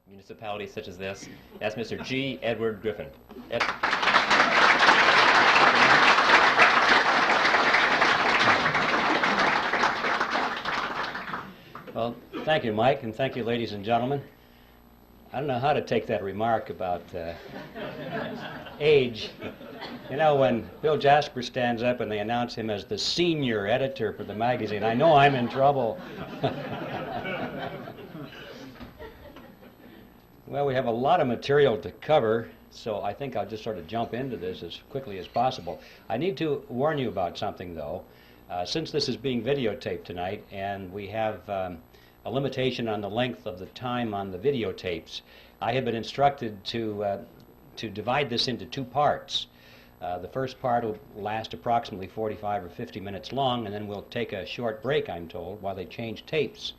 municipality such as this. That's Mr. G. Edward Griffin. Well, thank you, Mike, and thank you, ladies and gentlemen. I don't know how to take that remark about age. You know, when Bill Jasper stands up and they announce him as the senior editor for the magazine, I know I'm in trouble. Well, we have a lot of material to cover, so I think I'll just sort of jump into this as quickly as possible. I need to warn you about something, though. Since this is being videotaped tonight, and we have a limitation on the length of the time on the videotapes, I have been instructed to divide this into two parts. The first part will last approximately 45 or 50 minutes long, and then we'll take a short break, I'm told, while they change tapes.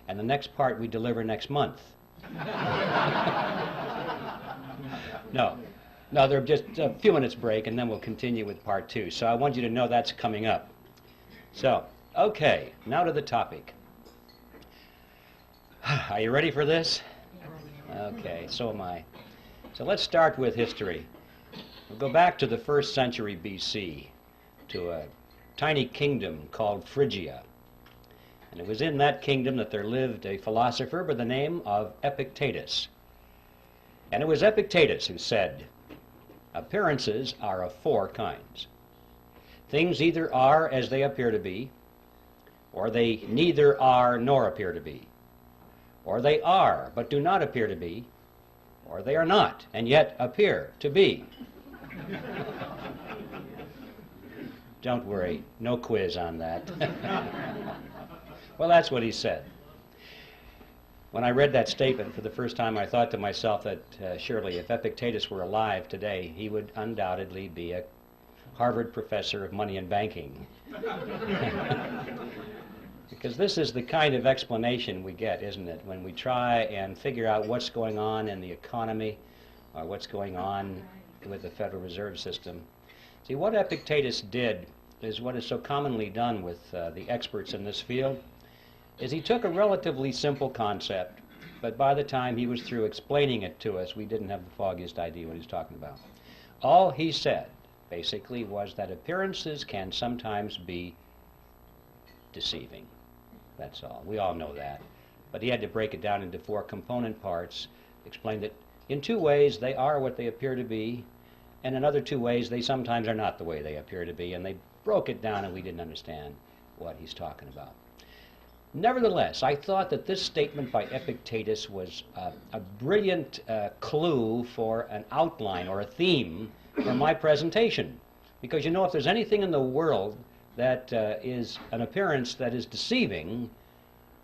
And the next part we deliver next month. No, there'll just a few minutes break, and then we'll continue with part two. So I want you to know that's coming up. So, okay, now to the topic. Are you ready for this? Okay, so am I. So let's start with history. We'll go back to the 1st century BC, to a tiny kingdom called Phrygia. And it was in that kingdom that there lived a philosopher by the name of Epictetus. And it was Epictetus who said, appearances are of four kinds. Things either are as they appear to be, or they neither are nor appear to be, or they are but do not appear to be, or they are not and yet appear to be. Don't worry, no quiz on that. Well, that's what he said. When I read that statement for the first time, I thought to myself that surely if Epictetus were alive today, he would undoubtedly be a Harvard professor of money and banking. Because this is the kind of explanation we get, isn't it, when we try and figure out what's going on in the economy or what's going on with the Federal Reserve System. See, what Epictetus did is what is so commonly done with the experts in this field, is he took a relatively simple concept, but by the time he was through explaining it to us, we didn't have the foggiest idea what he was talking about. All he said, basically, was that appearances can sometimes be deceiving. That's all. We all know that. But he had to break it down into four component parts, explain that in two ways they are what they appear to be, and in other two ways they sometimes are not the way they appear to be, and they broke it down and we didn't understand what he's talking about. Nevertheless, I thought that this statement by Epictetus was a brilliant clue for an outline or a theme for my presentation. Because you know, if there's anything in the world that is an appearance that is deceiving,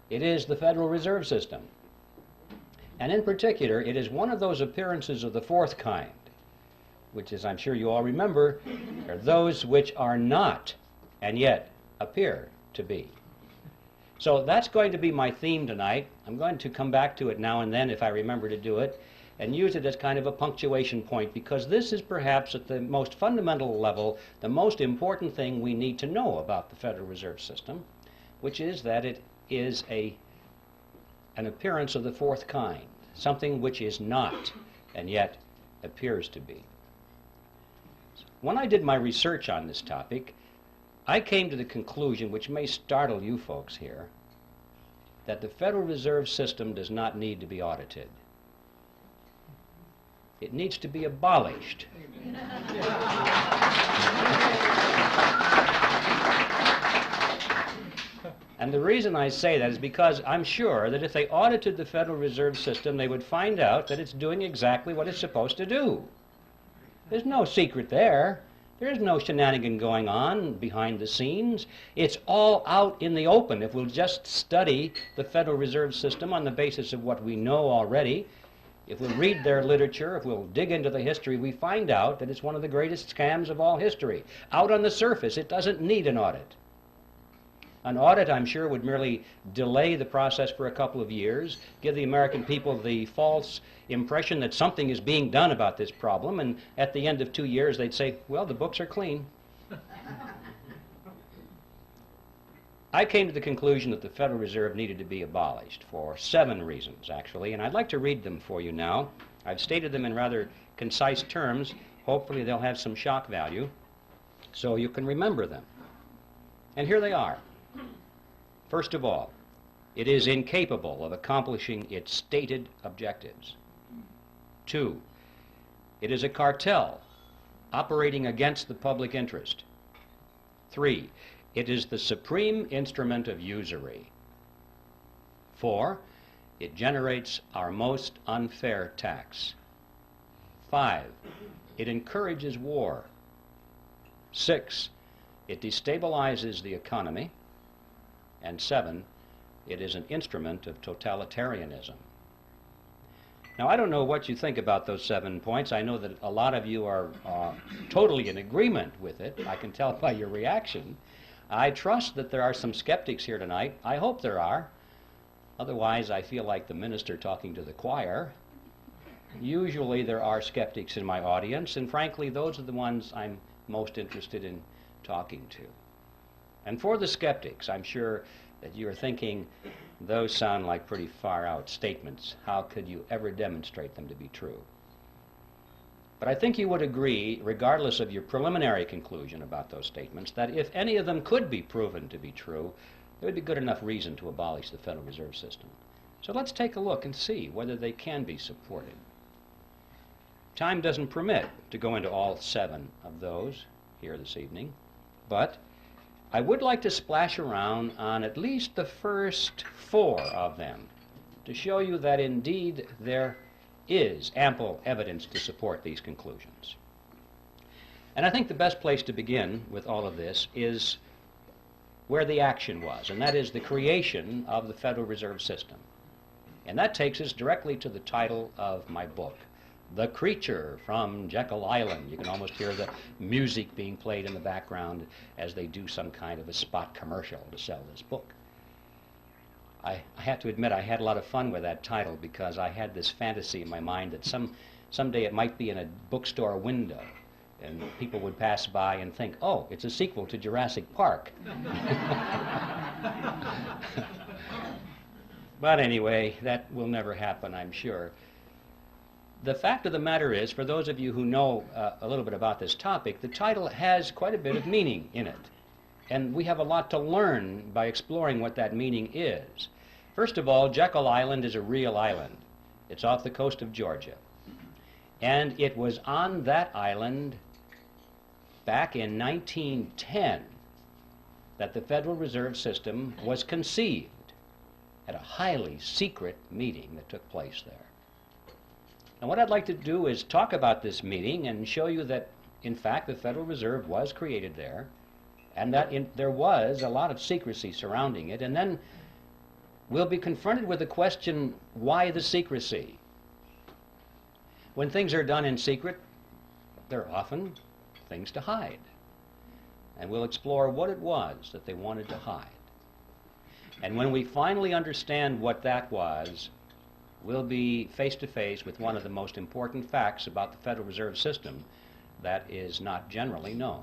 it is the Federal Reserve System. And in particular, it is one of those appearances of the fourth kind, which, as I'm sure you all remember, are those which are not and yet appear to be. So that's going to be my theme tonight. I'm going to come back to it now and then if I remember to do it, and use it as kind of a punctuation point, because this is perhaps at the most fundamental level the most important thing we need to know about the Federal Reserve System, which is that it is an appearance of the fourth kind, something which is not and yet appears to be. When I did my research on this topic, I came to the conclusion, which may startle you folks here, that the Federal Reserve System does not need to be audited. It needs to be abolished. And the reason I say that is because I'm sure that if they audited the Federal Reserve System, they would find out that it's doing exactly what it's supposed to do. There's no secret there. There's no shenanigan going on behind the scenes. It's all out in the open. If we'll just study the Federal Reserve System on the basis of what we know already, if we'll read their literature, if we'll dig into the history, we find out that it's one of the greatest scams of all history. Out on the surface, it doesn't need an audit. An audit, I'm sure, would merely delay the process for a couple of years, give the American people the false impression that something is being done about this problem, and at the end of 2 years they'd say, well, the books are clean. I came to the conclusion that the Federal Reserve needed to be abolished for 7 reasons, actually, and I'd like to read them for you now. I've stated them in rather concise terms. Hopefully they'll have some shock value so you can remember them. And here they are. First of all, it is incapable of accomplishing its stated objectives. 2, it is a cartel operating against the public interest. 3, it is the supreme instrument of usury. 4, it generates our most unfair tax. 5, it encourages war. 6, it destabilizes the economy. And 7, it is an instrument of totalitarianism. Now, I don't know what you think about those 7 points. I know that a lot of you are totally in agreement with it. I can tell by your reaction. I trust that there are some skeptics here tonight. I hope there are. Otherwise, I feel like the minister talking to the choir. Usually there are skeptics in my audience, and frankly, those are the ones I'm most interested in talking to. And for the skeptics, I'm sure that you're thinking, those sound like pretty far-out statements. How could you ever demonstrate them to be true? But I think you would agree, regardless of your preliminary conclusion about those statements, that if any of them could be proven to be true, there would be good enough reason to abolish the Federal Reserve System. So let's take a look and see whether they can be supported. Time doesn't permit to go into all 7 of those here this evening, but I would like to splash around on at least the first 4 of them to show you that indeed there is ample evidence to support these conclusions. And I think the best place to begin with all of this is where the action was, and that is the creation of the Federal Reserve System. And that takes us directly to the title of my book, The Creature from Jekyll Island. You can almost hear the music being played in the background as they do some kind of a spot commercial to sell this book. I have to admit I had a lot of fun with that title because I had this fantasy in my mind that someday it might be in a bookstore window and people would pass by and think, oh, it's a sequel to Jurassic Park. But anyway, that will never happen, I'm sure. The fact of the matter is, for those of you who know a little bit about this topic, the title has quite a bit of meaning in it. And we have a lot to learn by exploring what that meaning is. First of all, Jekyll Island is a real island. It's off the coast of Georgia. And it was on that island back in 1910 that the Federal Reserve System was conceived at a highly secret meeting that took place there. And what I'd like to do is talk about this meeting and show you that, in fact, the Federal Reserve was created there, and that there was a lot of secrecy surrounding it. And then we'll be confronted with the question, why the secrecy? When things are done in secret, there are often things to hide. And we'll explore what it was that they wanted to hide. And when we finally understand what that was, we'll be face to face with one of the most important facts about the Federal Reserve System that is not generally known.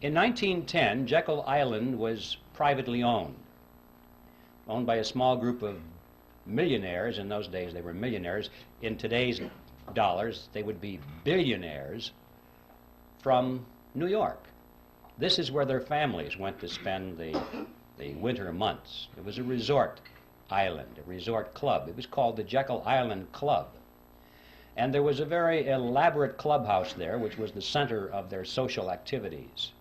In 1910, Jekyll Island was privately owned by a small group of millionaires. In those days, they were millionaires. In today's dollars, they would be billionaires from New York. This is where their families went to spend the winter months. It was a resort island, a resort club. It was called the Jekyll Island Club. And there was a very elaborate clubhouse there, which was the center of their social activities.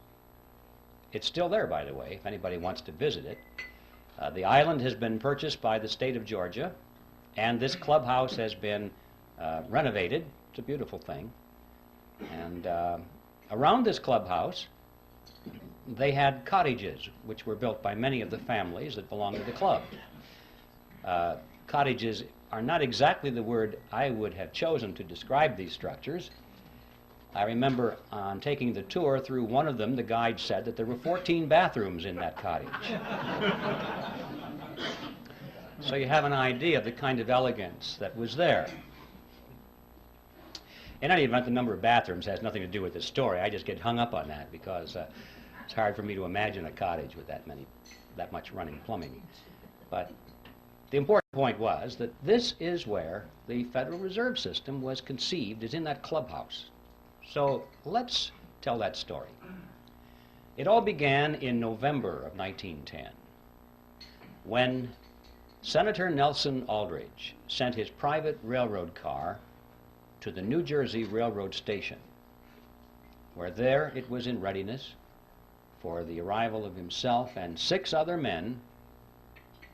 It's still there, by the way, if anybody wants to visit it. The island has been purchased by the state of Georgia, and this clubhouse has been renovated. It's a beautiful thing. And around this clubhouse, they had cottages, which were built by many of the families that belonged to the club. Cottages are not exactly the word I would have chosen to describe these structures. I remember on taking the tour through one of them, the guide said that there were 14 bathrooms in that cottage. So you have an idea of the kind of elegance that was there. In any event, the number of bathrooms has nothing to do with the story. I just get hung up on that because It's hard for me to imagine a cottage with that much running plumbing. But the important point was that this is where the Federal Reserve System was conceived, is in that clubhouse. So let's tell that story. It all began in November of 1910, when Senator Nelson Aldrich sent his private railroad car to the New Jersey Railroad Station, where there it was in readiness for the arrival of himself and 6 other men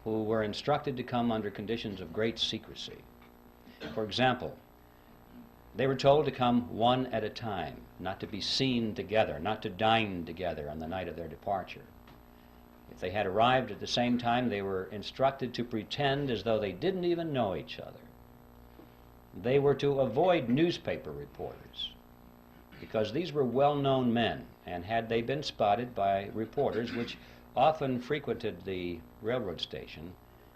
who were instructed to come under conditions of great secrecy. For example, they were told to come one at a time, not to be seen together, not to dine together on the night of their departure. If they had arrived at the same time, they were instructed to pretend as though they didn't even know each other. They were to avoid newspaper reporters, because these were well-known men, and had they been spotted by reporters, which often frequented the railroad station,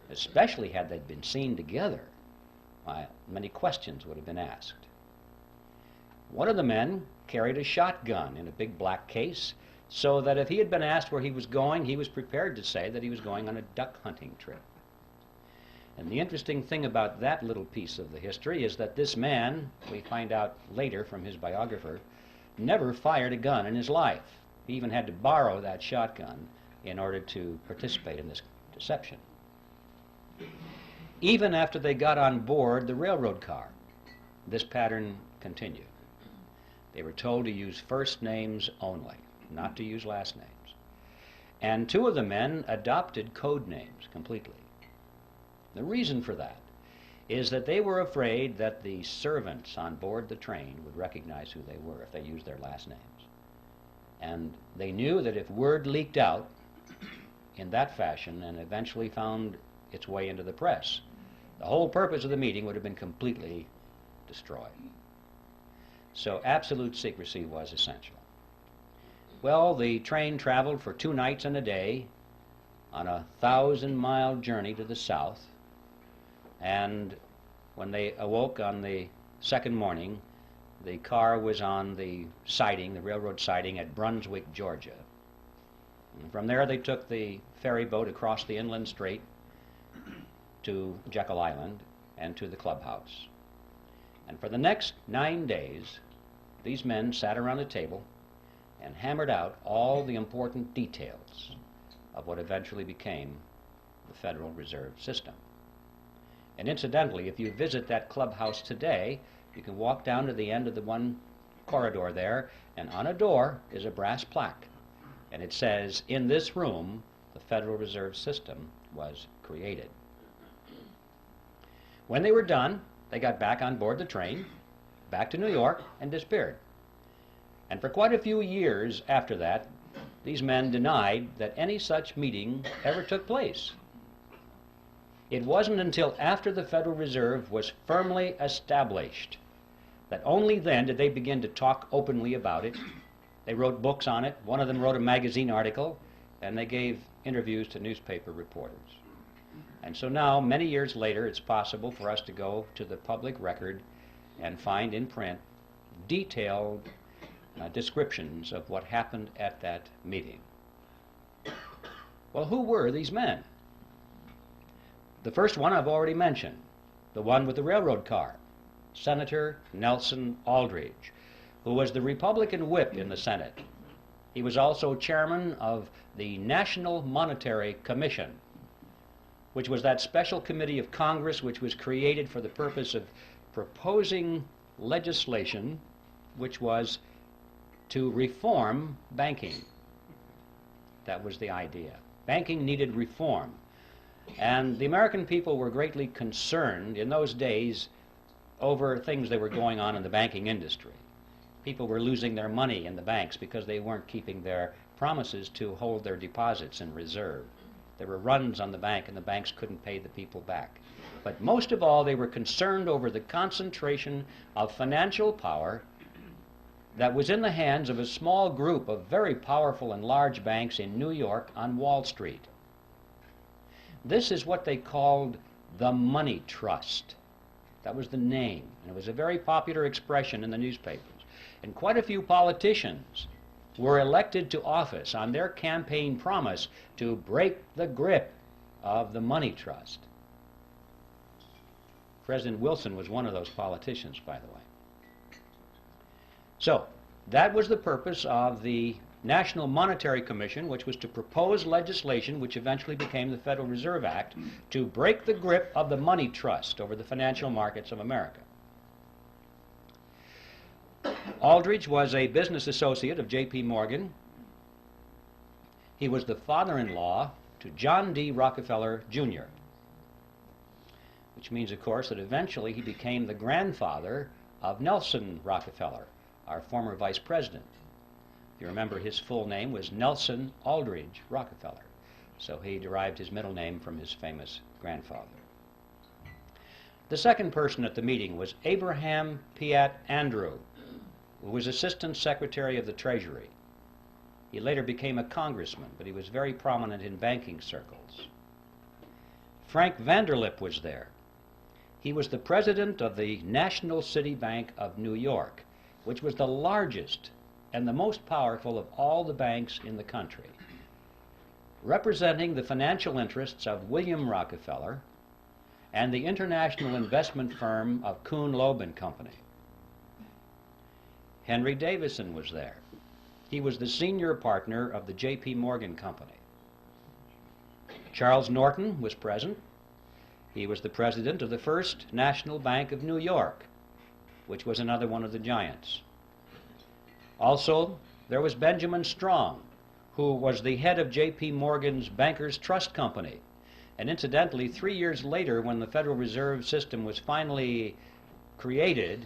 especially had they been seen together, many questions would have been asked. One of the men carried a shotgun in a big black case, so that if he had been asked where he was going, he was prepared to say that he was going on a duck hunting trip. And the interesting thing about that little piece of the history is that this man, we find out later from his biographer, never fired a gun in his life. He even had to borrow that shotgun in order to participate in this deception. Even after they got on board the railroad car, this pattern continued. They were told to use first names only, not to use last names. And 2 of the men adopted code names completely. The reason for that is that they were afraid that the servants on board the train would recognize who they were if they used their last names. And they knew that if word leaked out in that fashion and eventually found its way into the press, the whole purpose of the meeting would have been completely destroyed. So absolute secrecy was essential. Well, the train traveled for 2 nights and a day on a 1,000-mile journey to the south, and when they awoke on the second morning, the car was on the siding, the railroad siding at Brunswick, Georgia. And from there they took the ferry boat across the inland strait to Jekyll Island and to the clubhouse. And for the next 9 days, these men sat around a table and hammered out all the important details of what eventually became the Federal Reserve System. And incidentally, if you visit that clubhouse today, you can walk down to the end of the one corridor there, and on a door is a brass plaque. And it says, "In this room, the Federal Reserve System was created." When they were done, they got back on board the train, back to New York, and disappeared. And for quite a few years after that, these men denied that any such meeting ever took place. It wasn't until after the Federal Reserve was firmly established that only then did they begin to talk openly about it. They wrote books on it. One of them wrote a magazine article, and they gave interviews to newspaper reporters. And so now, many years later, it's possible for us to go to the public record and find in print detailed descriptions of what happened at that meeting. Well, who were these men? The first one I've already mentioned, the one with the railroad car, Senator Nelson Aldrich, who was the Republican whip in the Senate. He was also chairman of the National Monetary Commission, which was that special committee of Congress which was created for the purpose of proposing legislation which was to reform banking. That was the idea. Banking needed reform. And the American people were greatly concerned in those days over things that were going on in the banking industry. People were losing their money in the banks because they weren't keeping their promises to hold their deposits in reserve. There were runs on the bank, and the banks couldn't pay the people back. But most of all, they were concerned over the concentration of financial power that was in the hands of a small group of very powerful and large banks in New York on Wall Street. This is what they called the money trust. That was the name, and it was a very popular expression in the newspapers. And quite a few politicians were elected to office on their campaign promise to break the grip of the money trust. President Wilson was one of those politicians, by the way. So, that was the purpose of the National Monetary Commission, which was to propose legislation which eventually became the Federal Reserve Act to break the grip of the money trust over the financial markets of America. Aldrich was a business associate of J.P. Morgan. He was the father-in-law to John D. Rockefeller, Jr., which means, of course, that eventually he became the grandfather of Nelson Rockefeller, our former vice president. You remember his full name was Nelson Aldrich Rockefeller, so he derived his middle name from his famous grandfather. The second person at the meeting was Abraham Piatt Andrew, who was Assistant Secretary of the Treasury. He later became a congressman, but he was very prominent in banking circles. Frank Vanderlip was there. He was the president of the National City Bank of New York, which was the largest and the most powerful of all the banks in the country, representing the financial interests of William Rockefeller and the international investment firm of Kuhn, Loeb and Company. Henry Davison was there. He was the senior partner of the J.P. Morgan Company. Charles Norton was present. He was the president of the First National Bank of New York, which was another one of the giants. Also, there was Benjamin Strong, who was the head of J.P. Morgan's Bankers Trust Company. And incidentally, 3 years later, when the Federal Reserve System was finally created,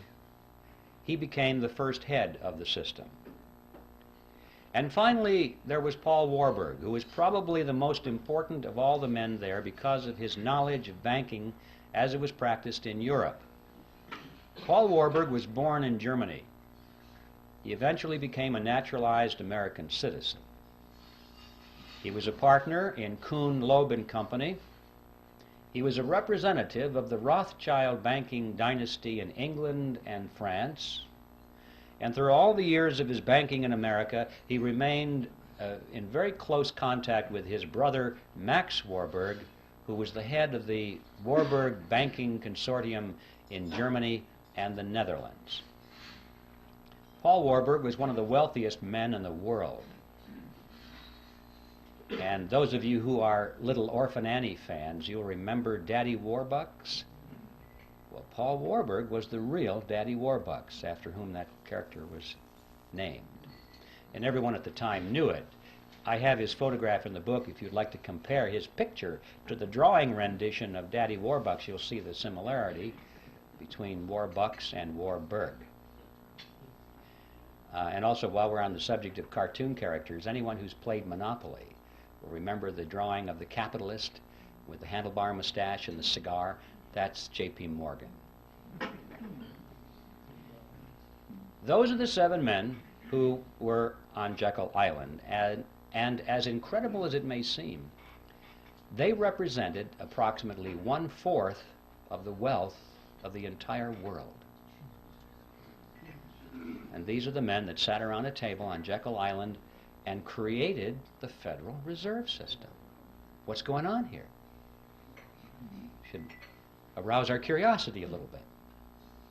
he became the first head of the system. And finally, there was Paul Warburg, who was probably the most important of all the men there because of his knowledge of banking as it was practiced in Europe. Paul Warburg was born in Germany. He eventually became a naturalized American citizen. He was a partner in Kuhn, Loeb and Company. He was a representative of the Rothschild banking dynasty in England and France. And through all the years of his banking in America, he remained in very close contact with his brother, Max Warburg, who was the head of the Warburg Banking Consortium in Germany and the Netherlands. Paul Warburg was one of the wealthiest men in the world. And those of you who are Little Orphan Annie fans, you'll remember Daddy Warbucks. Well, Paul Warburg was the real Daddy Warbucks, after whom that character was named. And everyone at the time knew it. I have his photograph in the book. If you'd like to compare his picture to the drawing rendition of Daddy Warbucks, you'll see the similarity between Warbucks and Warburg. And also, while we're on the subject of cartoon characters, anyone who's played Monopoly will remember the drawing of the capitalist with the handlebar mustache and the cigar. That's J.P. Morgan. Those are the 7 men who were on Jekyll Island, and as incredible as it may seem, they represented approximately 1/4 of the wealth of the entire world. And these are the men that sat around a table on Jekyll Island and created the Federal Reserve System. What's going on here? Should arouse our curiosity a little bit.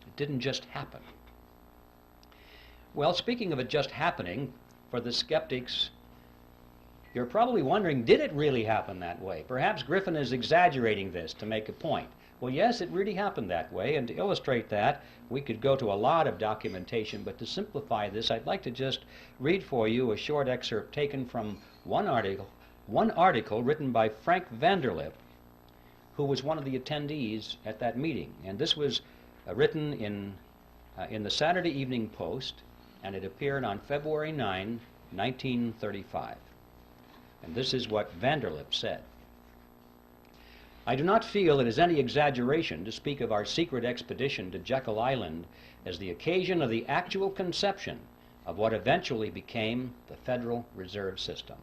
It didn't just happen. Well, speaking of it just happening, for the skeptics, you're probably wondering, did it really happen that way? Perhaps Griffin is exaggerating this to make a point. Well, yes, it really happened that way, and to illustrate that, we could go to a lot of documentation, but to simplify this, I'd like to just read for you a short excerpt taken from one article written by Frank Vanderlip, who was one of the attendees at that meeting. And this was written in the Saturday Evening Post, and it appeared on February 9, 1935. And this is what Vanderlip said. I do not feel it is any exaggeration to speak of our secret expedition to Jekyll Island as the occasion of the actual conception of what eventually became the Federal Reserve System.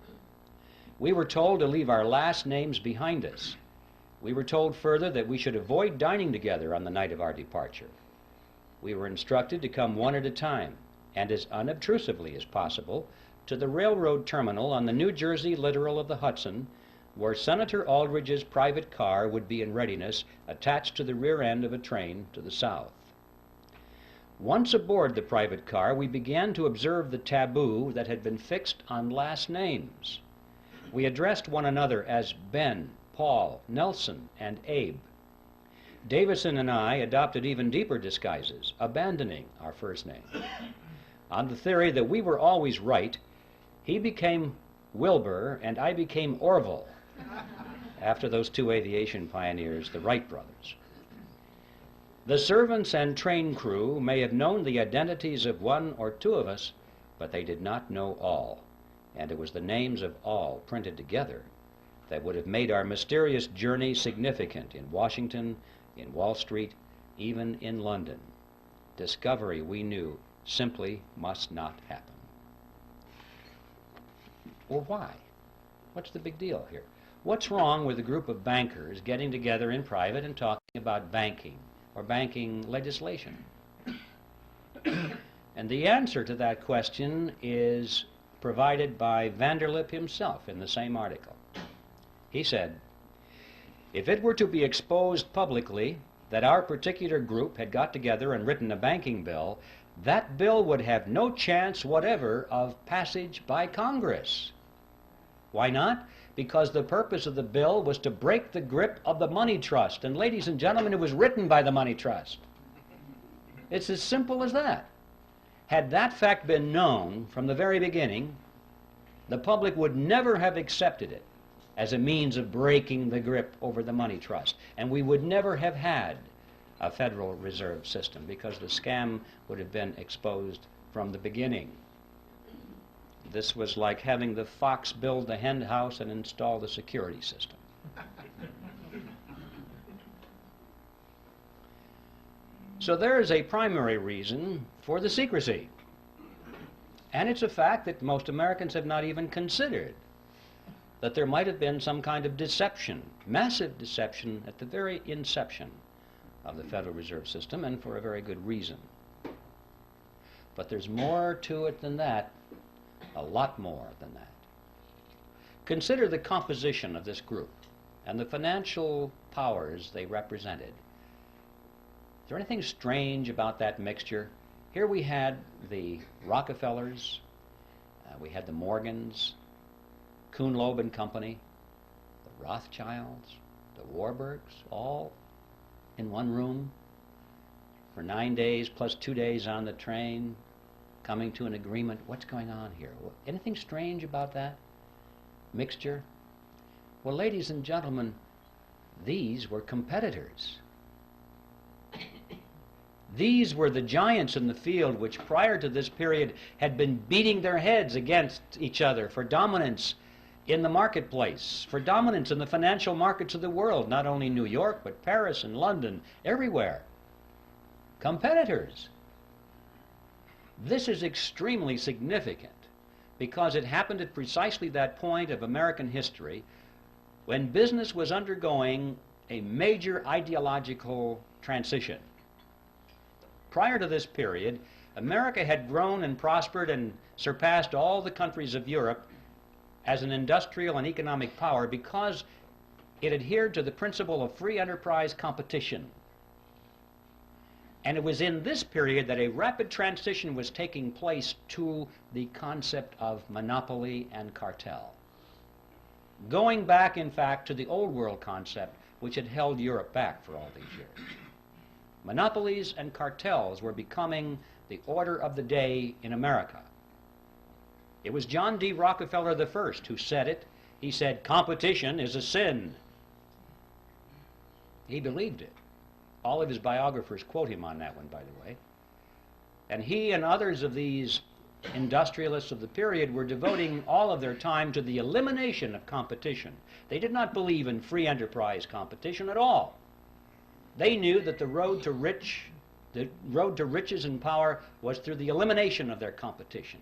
We were told to leave our last names behind us. We were told further that we should avoid dining together on the night of our departure. We were instructed to come one at a time, and as unobtrusively as possible, to the railroad terminal on the New Jersey littoral of the Hudson, where Senator Aldrich's private car would be in readiness, attached to the rear end of a train to the south. Once aboard the private car, we began to observe the taboo that had been fixed on last names. We addressed one another as Ben, Paul, Nelson, and Abe. Davison and I adopted even deeper disguises, abandoning our first name. On the theory that we were always right, he became Wilbur and I became Orville, after those two aviation pioneers, the Wright brothers. The servants and train crew may have known the identities of one or two of us, but they did not know all, and it was the names of all printed together that would have made our mysterious journey significant in Washington, in Wall Street, even in London. Discovery, we knew, simply must not happen. Well, why? What's the big deal here? What's wrong with a group of bankers getting together in private and talking about banking or banking legislation? And the answer to that question is provided by Vanderlip himself in the same article. He said, if it were to be exposed publicly that our particular group had got together and written a banking bill, that bill would have no chance whatever of passage by Congress. Why not? Because the purpose of the bill was to break the grip of the money trust. And ladies and gentlemen, it was written by the money trust. It's as simple as that. Had that fact been known from the very beginning, the public would never have accepted it as a means of breaking the grip over the money trust. And we would never have had a Federal Reserve System because the scam would have been exposed from the beginning. This was like having the fox build the hen house and install the security system. So there is a primary reason for the secrecy. And it's a fact that most Americans have not even considered, that there might have been some kind of deception, massive deception at the very inception of the Federal Reserve System, and for a very good reason. But there's more to it than that, a lot more than that. Consider the composition of this group and the financial powers they represented. Is there anything strange about that mixture? Here we had the Rockefellers, we had the Morgans, Kuhn, Loeb and Company, the Rothschilds, the Warburgs, all in one room for 9 days plus 2 days on the train, coming to an agreement. What's going on here? Anything strange about that mixture? Well, ladies and gentlemen, these were competitors. These were the giants in the field which prior to this period had been beating their heads against each other for dominance in the marketplace, for dominance in the financial markets of the world, not only New York, but Paris and London, everywhere. Competitors. This is extremely significant because it happened at precisely that point of American history when business was undergoing a major ideological transition. Prior to this period, America had grown and prospered and surpassed all the countries of Europe as an industrial and economic power because it adhered to the principle of free enterprise competition. And it was in this period that a rapid transition was taking place to the concept of monopoly and cartel. Going back, in fact, to the old world concept which had held Europe back for all these years. Monopolies and cartels were becoming the order of the day in America. It was John D. Rockefeller I who said it. He said, competition is a sin. He believed it. All of his biographers quote him on that one, by the way. And he and others of these industrialists of the period were devoting all of their time to the elimination of competition. They did not believe in free enterprise competition at all. They knew that the road to riches and power was through the elimination of their competition.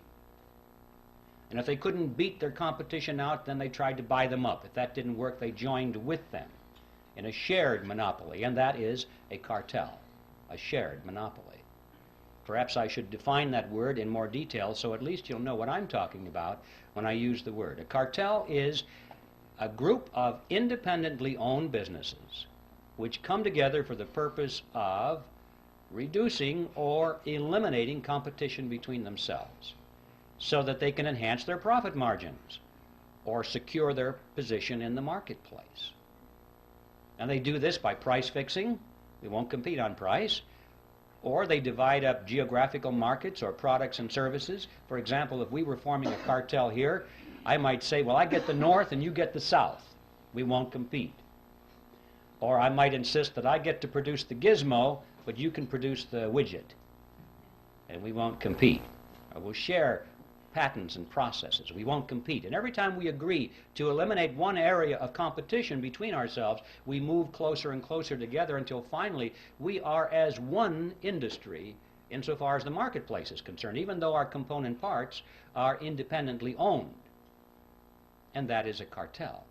And if they couldn't beat their competition out, then they tried to buy them up. If that didn't work, they joined with them in a shared monopoly, and that is a cartel, a shared monopoly. Perhaps I should define that word in more detail so at least you'll know what I'm talking about when I use the word. A cartel is a group of independently owned businesses which come together for the purpose of reducing or eliminating competition between themselves so that they can enhance their profit margins or secure their position in the marketplace. And they do this by price fixing. We won't compete on price. Or they divide up geographical markets or products and services. For example, if we were forming a cartel here, I might say, well, I get the north and you get the south. We won't compete. Or I might insist that I get to produce the gizmo, but you can produce the widget. And we won't compete. Or we'll share patents and processes. We won't compete. And every time we agree to eliminate one area of competition between ourselves, we move closer and closer together until finally we are as one industry insofar as the marketplace is concerned, even though our component parts are independently owned. And that is a cartel.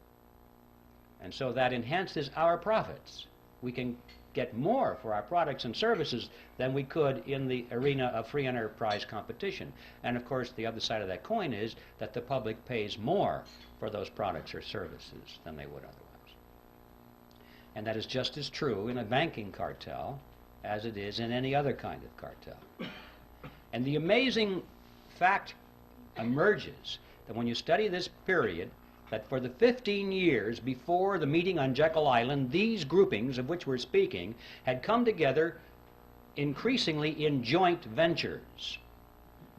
And so that enhances our profits. We can get more for our products and services than we could in the arena of free enterprise competition. And of course, the other side of that coin is that the public pays more for those products or services than they would otherwise. And that is just as true in a banking cartel as it is in any other kind of cartel. And the amazing fact emerges that when you study this period, that for the 15 years before the meeting on Jekyll Island, these groupings of which we're speaking had come together increasingly in joint ventures.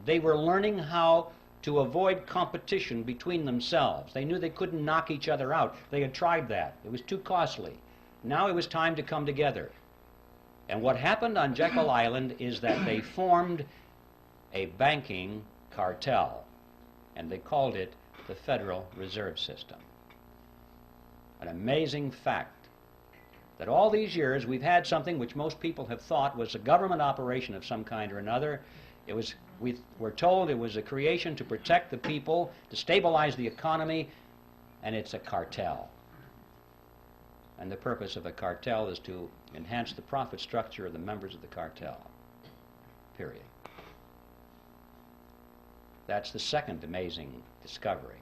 They were learning how to avoid competition between themselves. They knew they couldn't knock each other out. They had tried that. It was too costly. Now it was time to come together. And what happened on Jekyll Island is that they formed a banking cartel, and they called it the Federal Reserve System. An amazing fact that all these years we've had something which most people have thought was a government operation of some kind or another. We were told it was a creation to protect the people, to stabilize the economy, and it's a cartel. And the purpose of a cartel is to enhance the profit structure of the members of the cartel. Period. That's the second amazing discovery,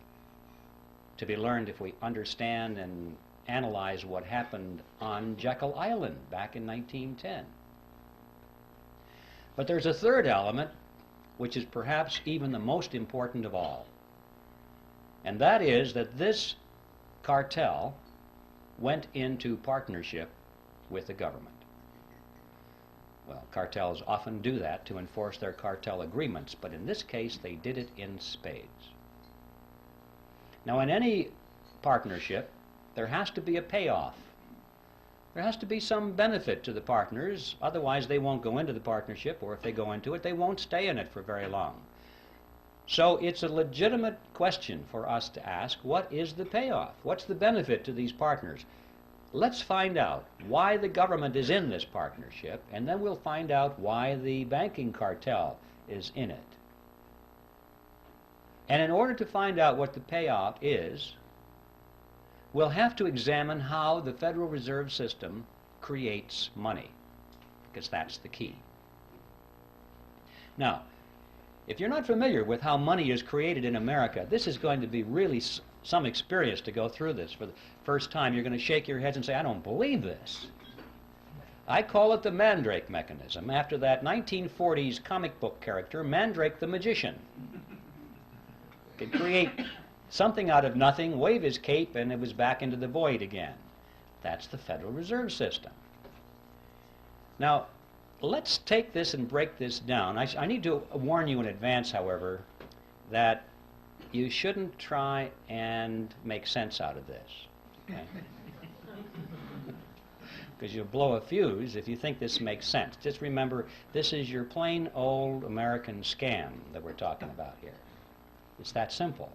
to be learned if we understand and analyze what happened on Jekyll Island back in 1910. But there's a third element, which is perhaps even the most important of all. And that is that this cartel went into partnership with the government. Well, cartels often do that to enforce their cartel agreements, but in this case they did it in spades. Now, in any partnership, there has to be a payoff. There has to be some benefit to the partners, otherwise they won't go into the partnership, or if they go into it, they won't stay in it for very long. So it's a legitimate question for us to ask, what is the payoff? What's the benefit to these partners? Let's find out why the government is in this partnership, and then we'll find out why the banking cartel is in it. And in order to find out what the payoff is, we'll have to examine how the Federal Reserve System creates money, because that's the key. Now, if you're not familiar with how money is created in America, this is going to be really some experience to go through this for the first time. You're going to shake your heads and say, I don't believe this. I call it the Mandrake mechanism, after that 1940s comic book character, Mandrake the magician. Could create something out of nothing, wave his cape, and it was back into the void again. That's the Federal Reserve System. Now, let's take this and break this down. I need to warn you in advance, however, that you shouldn't try and make sense out of this. Okay? Because you'll blow a fuse if you think this makes sense. Just remember, this is your plain old American scam that we're talking about here. It's that simple.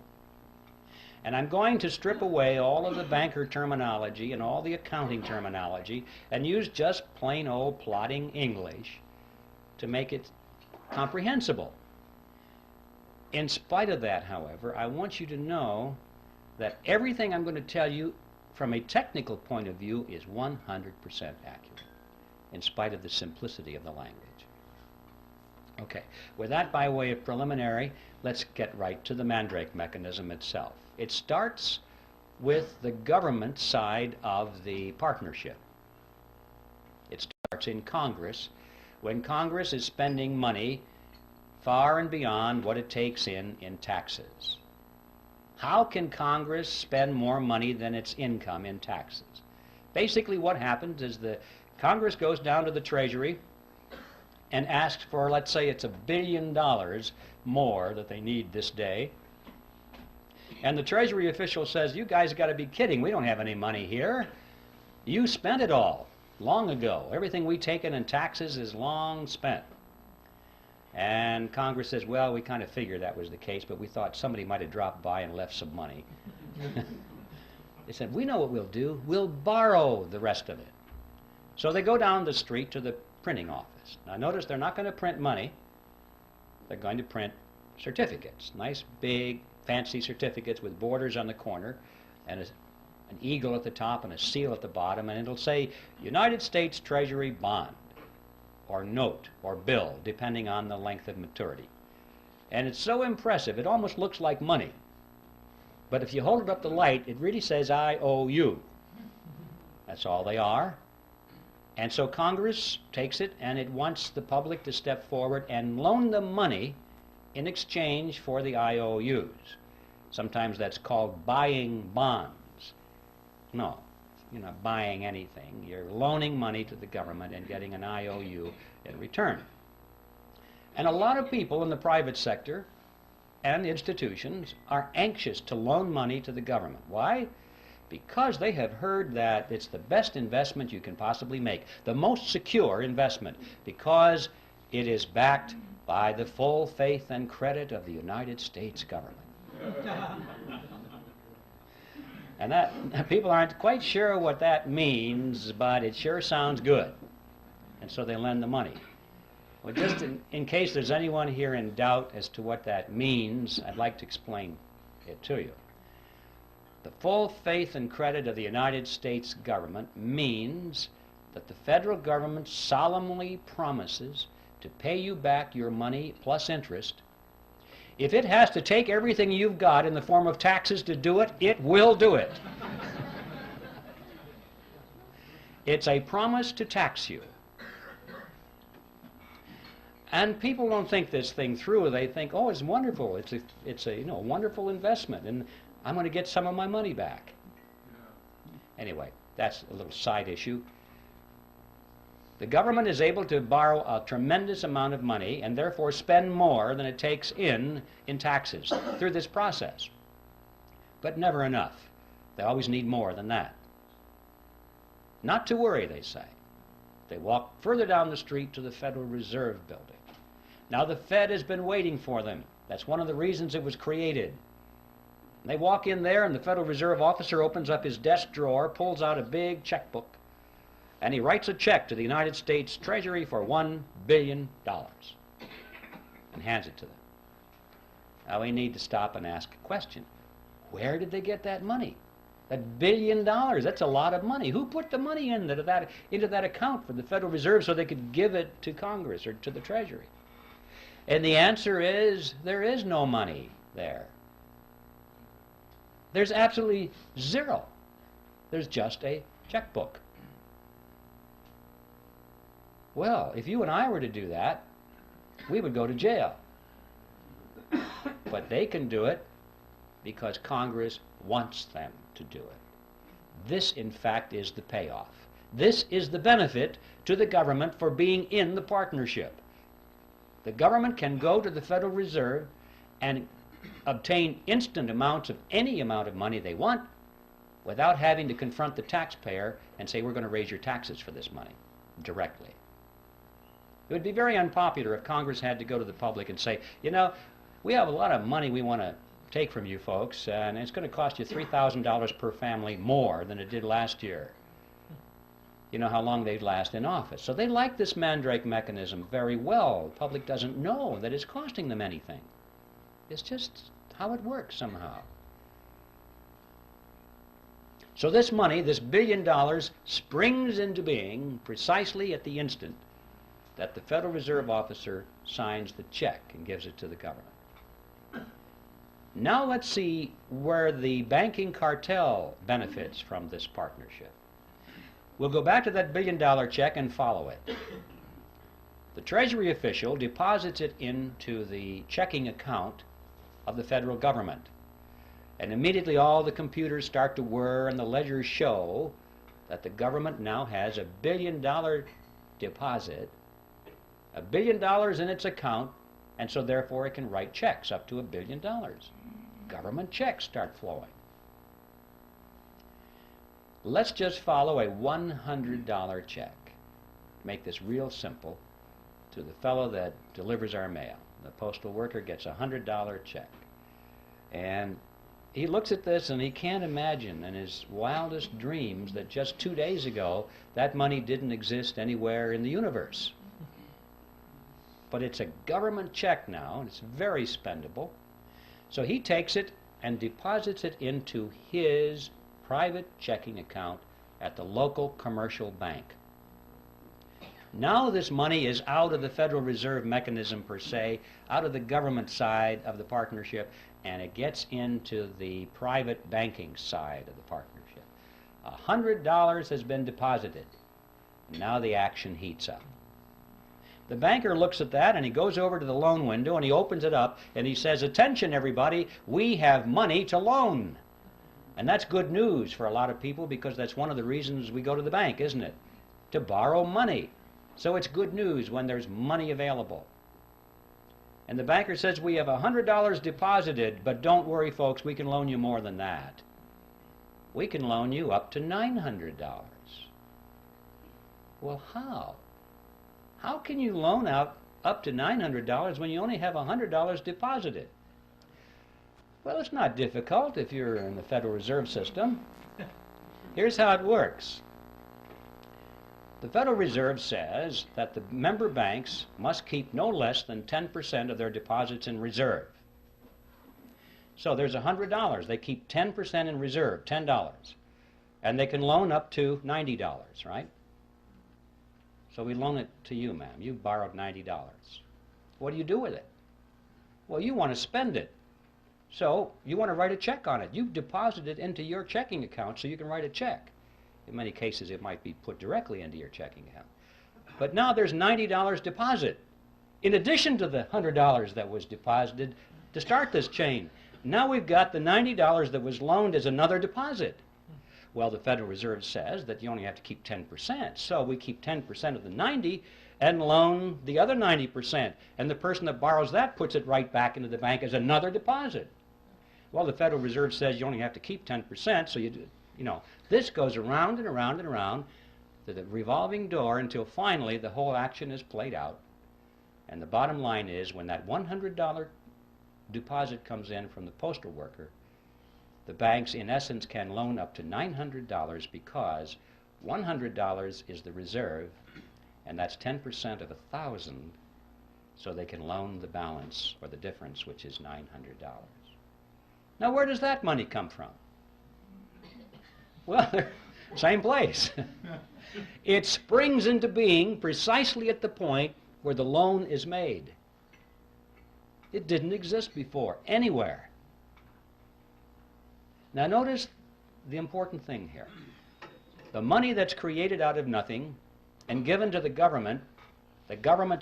And I'm going to strip away all of the banker terminology and all the accounting terminology and use just plain old plodding English to make it comprehensible. In spite of that, however, I want you to know that everything I'm going to tell you from a technical point of view is 100% accurate, in spite of the simplicity of the language. Okay, with that by way of preliminary, let's get right to the Mandrake mechanism itself. It starts with the government side of the partnership. It starts in Congress, when Congress is spending money far and beyond what it takes in taxes. How can Congress spend more money than its income in taxes? Basically what happens is the Congress goes down to the Treasury and asks for, let's say it's $1 billion more that they need this day. And the Treasury official says, you guys got to be kidding, we don't have any money here. You spent it all long ago. Everything we taken in taxes is long spent. And Congress says, well, we kind of figured that was the case, but we thought somebody might have dropped by and left some money. They said, we know what we'll do. We'll borrow the rest of it. So they go down the street to the printing office. Now notice they're not going to print money. They're going to print certificates. Nice, big, fancy certificates with borders on the corner and an eagle at the top and a seal at the bottom, and it'll say United States Treasury bond or note or bill, depending on the length of maturity. And it's so impressive, it almost looks like money. But if you hold it up to light, it really says I owe you. That's all they are. And so Congress takes it and it wants the public to step forward and loan them money in exchange for the IOUs. Sometimes that's called buying bonds. No, you're not buying anything. You're loaning money to the government and getting an IOU in return. And a lot of people in the private sector and institutions are anxious to loan money to the government. Why? Because they have heard that it's the best investment you can possibly make, the most secure investment, because it is backed by the full faith and credit of the United States government. And that people aren't quite sure what that means, but it sure sounds good. And so they lend the money. Well, just in case there's anyone here in doubt as to what that means, I'd like to explain it to you. The full faith and credit of the United States government means that the federal government solemnly promises to pay you back your money plus interest. If it has to take everything you've got in the form of taxes to do it, it will do it. It's a promise to tax you. And people don't think this thing through. They think, oh, it's wonderful. It's a wonderful investment, and I'm going to get some of my money back. Anyway, that's a little side issue. The government is able to borrow a tremendous amount of money and therefore spend more than it takes in taxes through this process. But never enough. They always need more than that. Not to worry, they say. They walk further down the street to the Federal Reserve Building. Now the Fed has been waiting for them. That's one of the reasons it was created. They walk in there and the Federal Reserve officer opens up his desk drawer, pulls out a big checkbook, and he writes a check to the United States Treasury for $1 billion and hands it to them. Now we need to stop and ask a question. Where did they get that money? That $1 billion, that's a lot of money. Who put the money into that account for the Federal Reserve so they could give it to Congress or to the Treasury? And the answer is, there is no money there. There's absolutely zero. There's just a checkbook. Well, if you and I were to do that, we would go to jail. But they can do it because Congress wants them to do it. This, in fact, is the payoff. This is the benefit to the government for being in the partnership. The government can go to the Federal Reserve and obtain instant amounts of any amount of money they want without having to confront the taxpayer and say, we're going to raise your taxes for this money directly. It would be very unpopular if Congress had to go to the public and say, you know, we have a lot of money we want to take from you folks, and it's going to cost you $3,000 per family more than it did last year. You know how long they'd last in office. So they like this Mandrake mechanism very well. The public doesn't know that it's costing them anything. It's just how it works somehow. So this money, this $1 billion, springs into being precisely at the instant that the Federal Reserve officer signs the check and gives it to the government. Now let's see where the banking cartel benefits from this partnership. We'll go back to that $1 billion check and follow it. The Treasury official deposits it into the checking account of the federal government. And immediately all the computers start to whir and the ledgers show that the government now has a $1 billion deposit, $1 billion in its account, and so therefore it can write checks up to $1 billion. Government checks start flowing. Let's just follow a $100 check. Make this real simple to the fellow that delivers our mail. The postal worker gets a $100 check. And he looks at this and he can't imagine in his wildest dreams that just 2 days ago that money didn't exist anywhere in the universe. But it's a government check now, and it's very spendable. So he takes it and deposits it into his private checking account at the local commercial bank. Now this money is out of the Federal Reserve mechanism per se, out of the government side of the partnership, and it gets into the private banking side of the partnership. $100 has been deposited. Now the action heats up. The banker looks at that and he goes over to the loan window and he opens it up and he says, "Attention everybody, we have money to loan." And that's good news for a lot of people because that's one of the reasons we go to the bank, isn't it? To borrow money. So it's good news when there's money available. And the banker says, "We have $100 deposited, but don't worry folks, we can loan you more than that. We can loan you up to $900. Well, how? How can you loan out up to $900 when you only have $100 deposited? Well, it's not difficult if you're in the Federal Reserve System. Here's how it works. The Federal Reserve says that the member banks must keep no less than 10% of their deposits in reserve. So there's $100. They keep 10% in reserve, $10. And they can loan up to $90, right? So we loan it to you, ma'am. You borrowed $90. What do you do with it? Well, you want to spend it. So you want to write a check on it. You've deposited it into your checking account so you can write a check. In many cases, it might be put directly into your checking account. But now there's $90 deposit, in addition to the $100 that was deposited to start this chain. Now we've got the $90 that was loaned as another deposit. Well, the Federal Reserve says that you only have to keep 10%, so we keep 10% of the 90 and loan the other 90%, and the person that borrows that puts it right back into the bank as another deposit. Well, the Federal Reserve says you only have to keep 10%, so you know, this goes around and around and around to the revolving door until finally the whole action is played out. And the bottom line is when that $100 deposit comes in from the postal worker, the banks in essence can loan up to $900 because $100 is the reserve and that's 10% of 1,000, so they can loan the balance or the difference, which is $900. Now where does that money come from? Well, same place. It springs into being precisely at the point where the loan is made. It didn't exist before, anywhere. Now notice the important thing here. The money that's created out of nothing and given to the government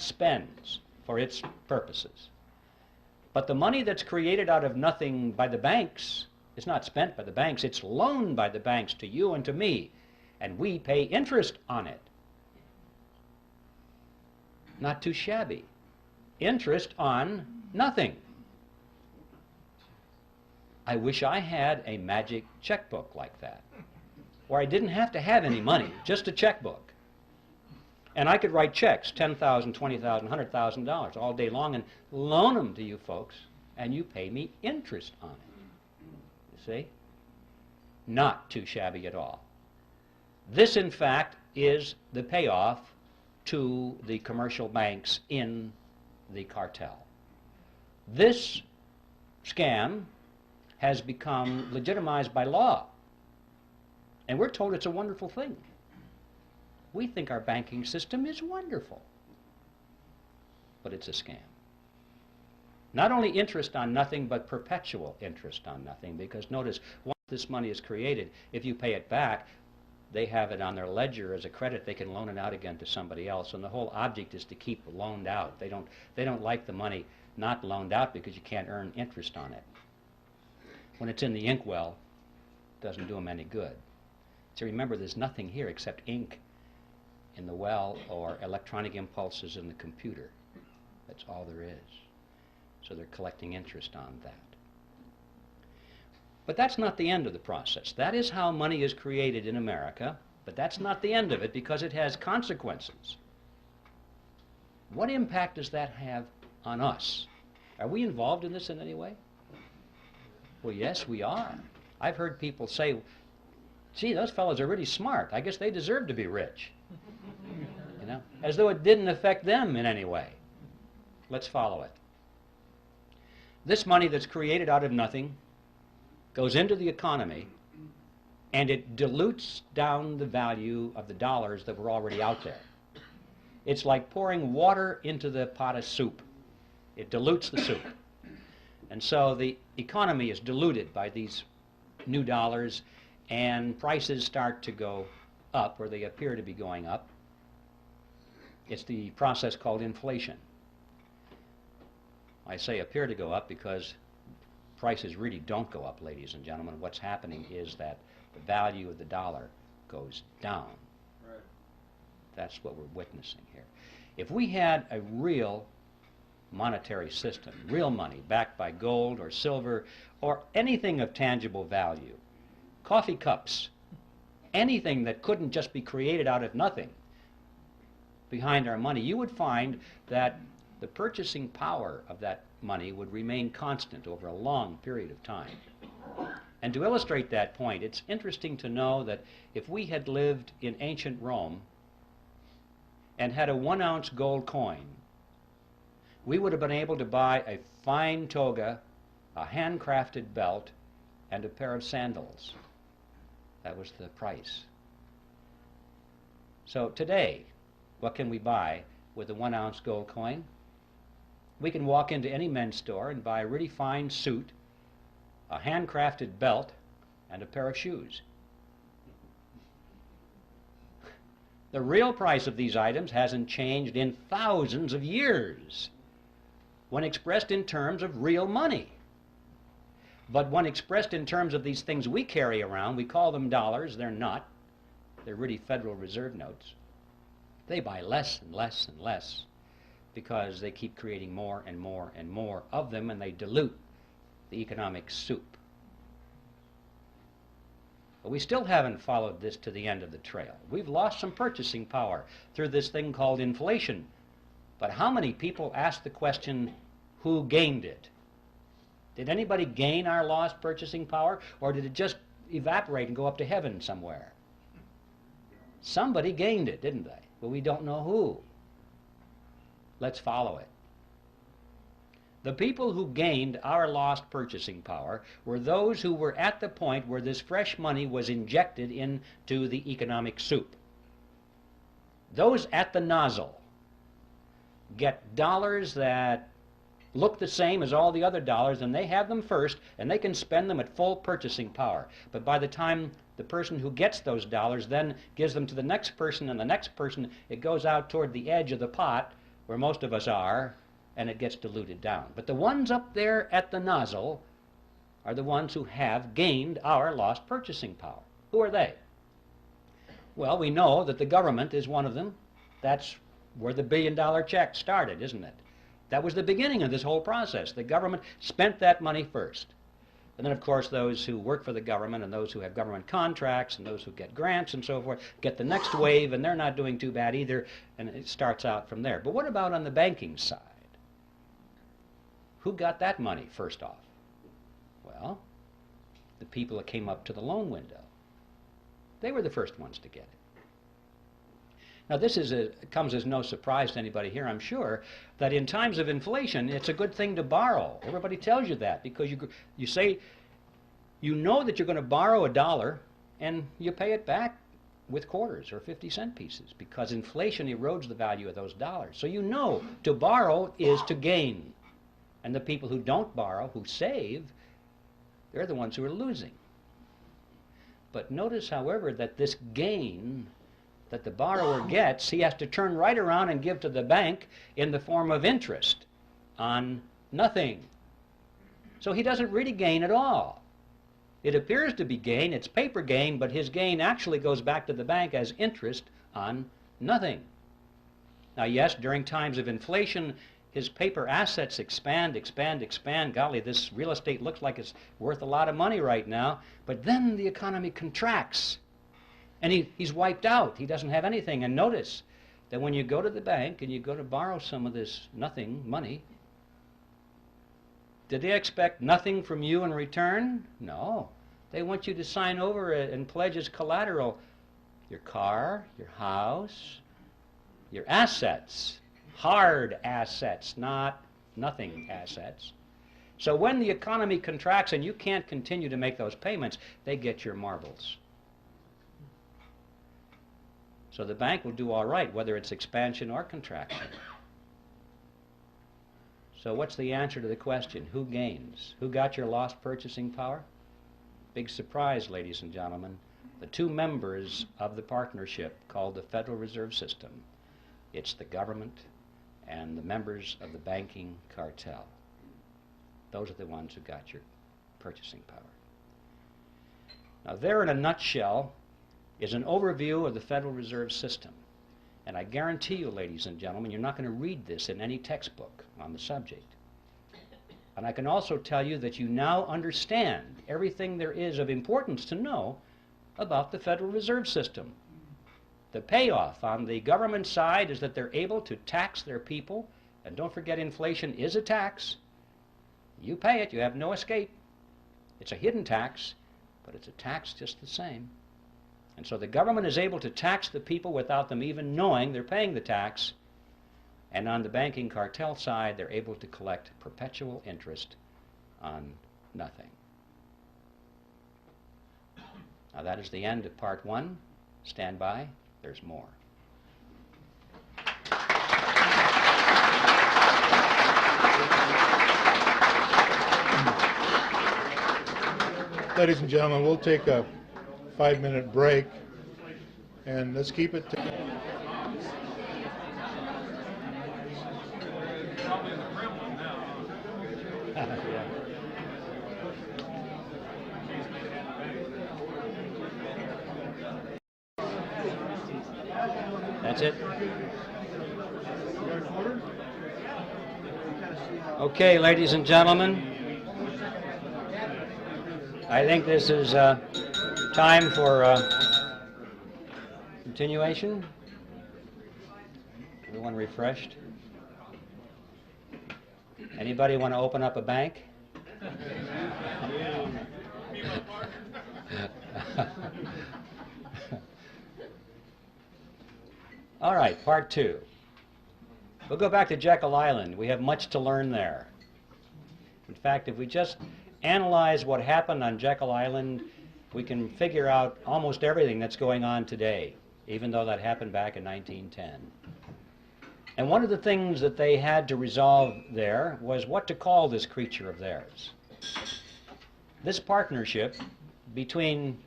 spends for its purposes. But the money that's created out of nothing by the banks is not spent by the banks, it's loaned by the banks to you and to me, and we pay interest on it. Not too shabby. Interest on nothing. I wish I had a magic checkbook like that, where I didn't have to have any money, just a checkbook. And I could write checks, $10,000, $20,000, $100,000 all day long and loan them to you folks, and you pay me interest on it. You see? Not too shabby at all. This, in fact, is the payoff to the commercial banks in the cartel. This scam has become legitimized by law, and we're told it's a wonderful thing. We think our banking system is wonderful. but it's a scam. Not only interest on nothing, but perpetual interest on nothing, because notice, once this money is created, if you pay it back, they have it on their ledger as a credit. They can loan it out again to somebody else, and the whole object is to keep loaned out. They don't like the money not loaned out because you can't earn interest on it. When it's in the inkwell, it doesn't do them any good. So remember, there's nothing here except ink in the well or electronic impulses in the computer. That's all there is. So they're collecting interest on that. But that's not the end of the process. That is how money is created in America, but that's not the end of it because it has consequences. What impact does that have on us? Are we involved in this in any way? Well, yes, we are. I've heard people say, gee, those fellows are really smart. I guess they deserve to be rich. You know, as though it didn't affect them in any way. Let's follow it. This money that's created out of nothing goes into the economy, and it dilutes down the value of the dollars that were already out there. It's like pouring water into the pot of soup. It dilutes the soup. And so the economy is diluted by these new dollars, and prices start to go up, or they appear to be going up. It's the process called inflation. I say appear to go up because prices really don't go up, ladies and gentlemen. What's happening is that the value of the dollar goes down. Right. That's what we're witnessing here. If we had a real monetary system, real money backed by gold or silver or anything of tangible value, coffee cups, anything that couldn't just be created out of nothing behind our money, you would find that the purchasing power of that money would remain constant over a long period of time. And to illustrate that point, it's interesting to know that if we had lived in ancient Rome and had a 1-ounce gold coin, we would have been able to buy a fine toga, a handcrafted belt, and a pair of sandals. That was the price. So today, what can we buy with a 1-ounce gold coin? We can walk into any men's store and buy a really fine suit, a handcrafted belt, and a pair of shoes. The real price of these items hasn't changed in thousands of years when expressed in terms of real money. But when expressed in terms of these things we carry around, we call them dollars. They're not. They're really Federal Reserve notes. They buy less and less and less because they keep creating more and more and more of them, and they dilute the economic soup. But we still haven't followed this to the end of the trail. We've lost some purchasing power through this thing called inflation. But how many people ask the question, who gained it? Did anybody gain our lost purchasing power, or did it just evaporate and go up to heaven somewhere? Somebody gained it, didn't they? But we don't know who. Let's follow it. The people who gained our lost purchasing power were those who were at the point where this fresh money was injected into the economic soup. Those at the nozzle get dollars that look the same as all the other dollars, and they have them first, and they can spend them at full purchasing power. But by the time the person who gets those dollars then gives them to the next person and the next person, it goes out toward the edge of the pot, where most of us are, and it gets diluted down. But the ones up there at the nozzle are the ones who have gained our lost purchasing power. Who are they? Well, we know that the government is one of them. That's where the billion-dollar check started, isn't it? That was the beginning of this whole process. The government spent that money first. And then, of course, those who work for the government and those who have government contracts and those who get grants and so forth get the next wave, and they're not doing too bad either, and it starts out from there. But what about on the banking side? Who got that money first off? Well, the people that came up to the loan window. They were the first ones to get it. Now, this comes as no surprise to anybody here, I'm sure, that in times of inflation, it's a good thing to borrow. Everybody tells you that because you say, you know that you're going to borrow $1 and you pay it back with quarters or 50-cent pieces because inflation erodes the value of those dollars. So you know to borrow is to gain. And the people who don't borrow, who save, they're the ones who are losing. But notice, however, that this gain that the borrower gets, he has to turn right around and give to the bank in the form of interest on nothing. So he doesn't really gain at all. It appears to be gain, it's paper gain, but his gain actually goes back to the bank as interest on nothing. Now yes, during times of inflation, his paper assets expand. Golly, this real estate looks like it's worth a lot of money right now, but then the economy contracts. And he's wiped out. He doesn't have anything. And notice that when you go to the bank and you go to borrow some of this nothing money, did they expect nothing from you in return? No. They want you to sign over it and pledge as collateral your car, your house, your assets, hard assets, not nothing assets. So when the economy contracts and you can't continue to make those payments, they get your marbles. So the bank will do all right, whether it's expansion or contraction. So what's the answer to the question? Who gains? Who got your lost purchasing power? Big surprise, ladies and gentlemen. The two members of the partnership called the Federal Reserve System. It's the government and the members of the banking cartel. Those are the ones who got your purchasing power. Now there in a nutshell is an overview of the Federal Reserve System. And I guarantee you, ladies and gentlemen, you're not going to read this in any textbook on the subject. And I can also tell you that you now understand everything there is of importance to know about the Federal Reserve System. The payoff on the government side is that they're able to tax their people, and don't forget inflation is a tax. You pay it, you have no escape. It's a hidden tax, but it's a tax just the same. And so the government is able to tax the people without them even knowing they're paying the tax. And on the banking cartel side, they're able to collect perpetual interest on nothing. Now that is the end of part one. Stand by. There's more. Ladies and gentlemen, we'll take a 5-minute break, and let's keep it to That's it? Okay, ladies and gentlemen, I think this is time for continuation. Everyone refreshed? Anybody want to open up a bank? All right, part two. We'll go back to Jekyll Island. We have much to learn there. In fact, if we just analyze what happened on Jekyll Island, we can figure out almost everything that's going on today, even though that happened back in 1910. And one of the things that they had to resolve there was what to call this creature of theirs. This partnership between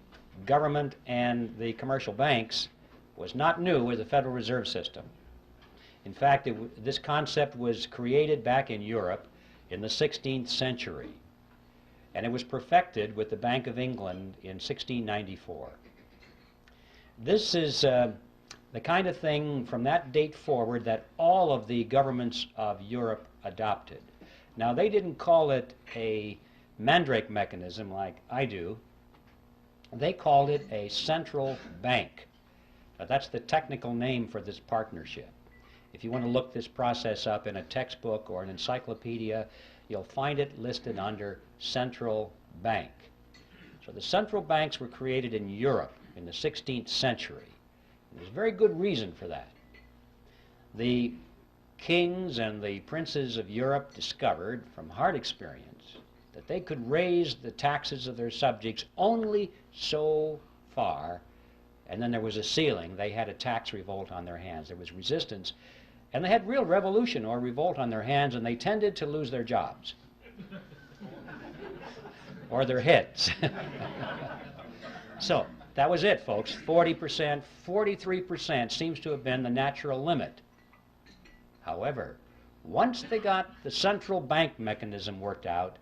government and the commercial banks was not new with the Federal Reserve System. In fact, this concept was created back in Europe in the 16th century, and it was perfected with the Bank of England in 1694. This is the kind of thing from that date forward that all of the governments of Europe adopted. Now, they didn't call it a Mandrake mechanism like I do. They called it a central bank. That's the technical name for this partnership. If you want to look this process up in a textbook or an encyclopedia, you'll find it listed under central bank. So the central banks were created in Europe in the 16th century. And there's very good reason for that. The kings and the princes of Europe discovered from hard experience that they could raise the taxes of their subjects only so far and then there was a ceiling. They had a tax revolt on their hands. There was resistance, and they had real revolution or revolt on their hands, and they tended to lose their jobs or their heads. So that was it, folks. 40%, 43% seems to have been the natural limit. However, once they got the central bank mechanism worked out,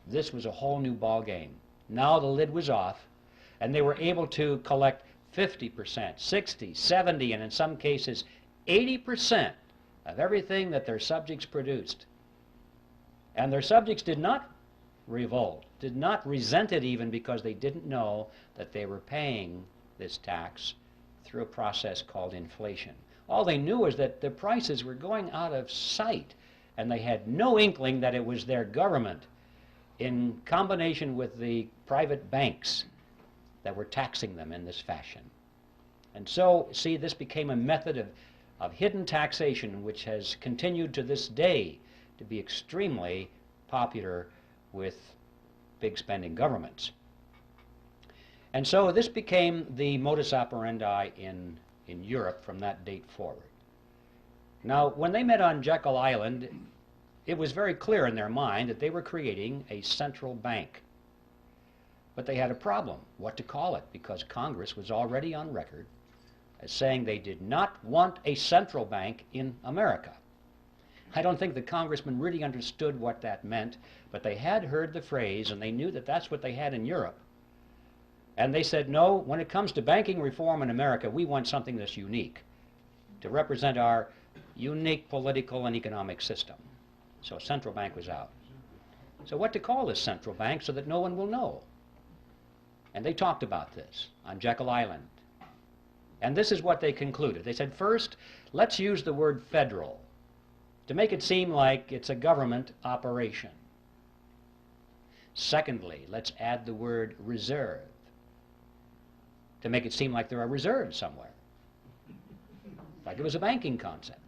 this was a whole new ball game. Now the lid was off, and they were able to collect 50%, 60, 70, and in some cases 80% of everything that their subjects produced. And their subjects did not revolt, did not resent it even, because they didn't know that they were paying this tax through a process called inflation. All they knew was that the prices were going out of sight, and they had no inkling that it was their government in combination with the private banks that were taxing them in this fashion. And so, see, this became a method of hidden taxation, which has continued to this day to be extremely popular with big spending governments. And so this became the modus operandi in Europe from that date forward. Now, when they met on Jekyll Island, it was very clear in their mind that they were creating a central bank. But they had a problem, what to call it, because Congress was already on record as saying they did not want a central bank in America. I don't think the congressmen really understood what that meant, but they had heard the phrase, and they knew that that's what they had in Europe. And they said, no, when it comes to banking reform in America, we want something that's unique to represent our unique political and economic system. So a central bank was out. So what to call this central bank so that no one will know? And they talked about this on Jekyll Island. And this is what they concluded. They said, first, let's use the word federal to make it seem like it's a government operation. Secondly, let's add the word reserve to make it seem like there are reserves somewhere, like it was a banking concept.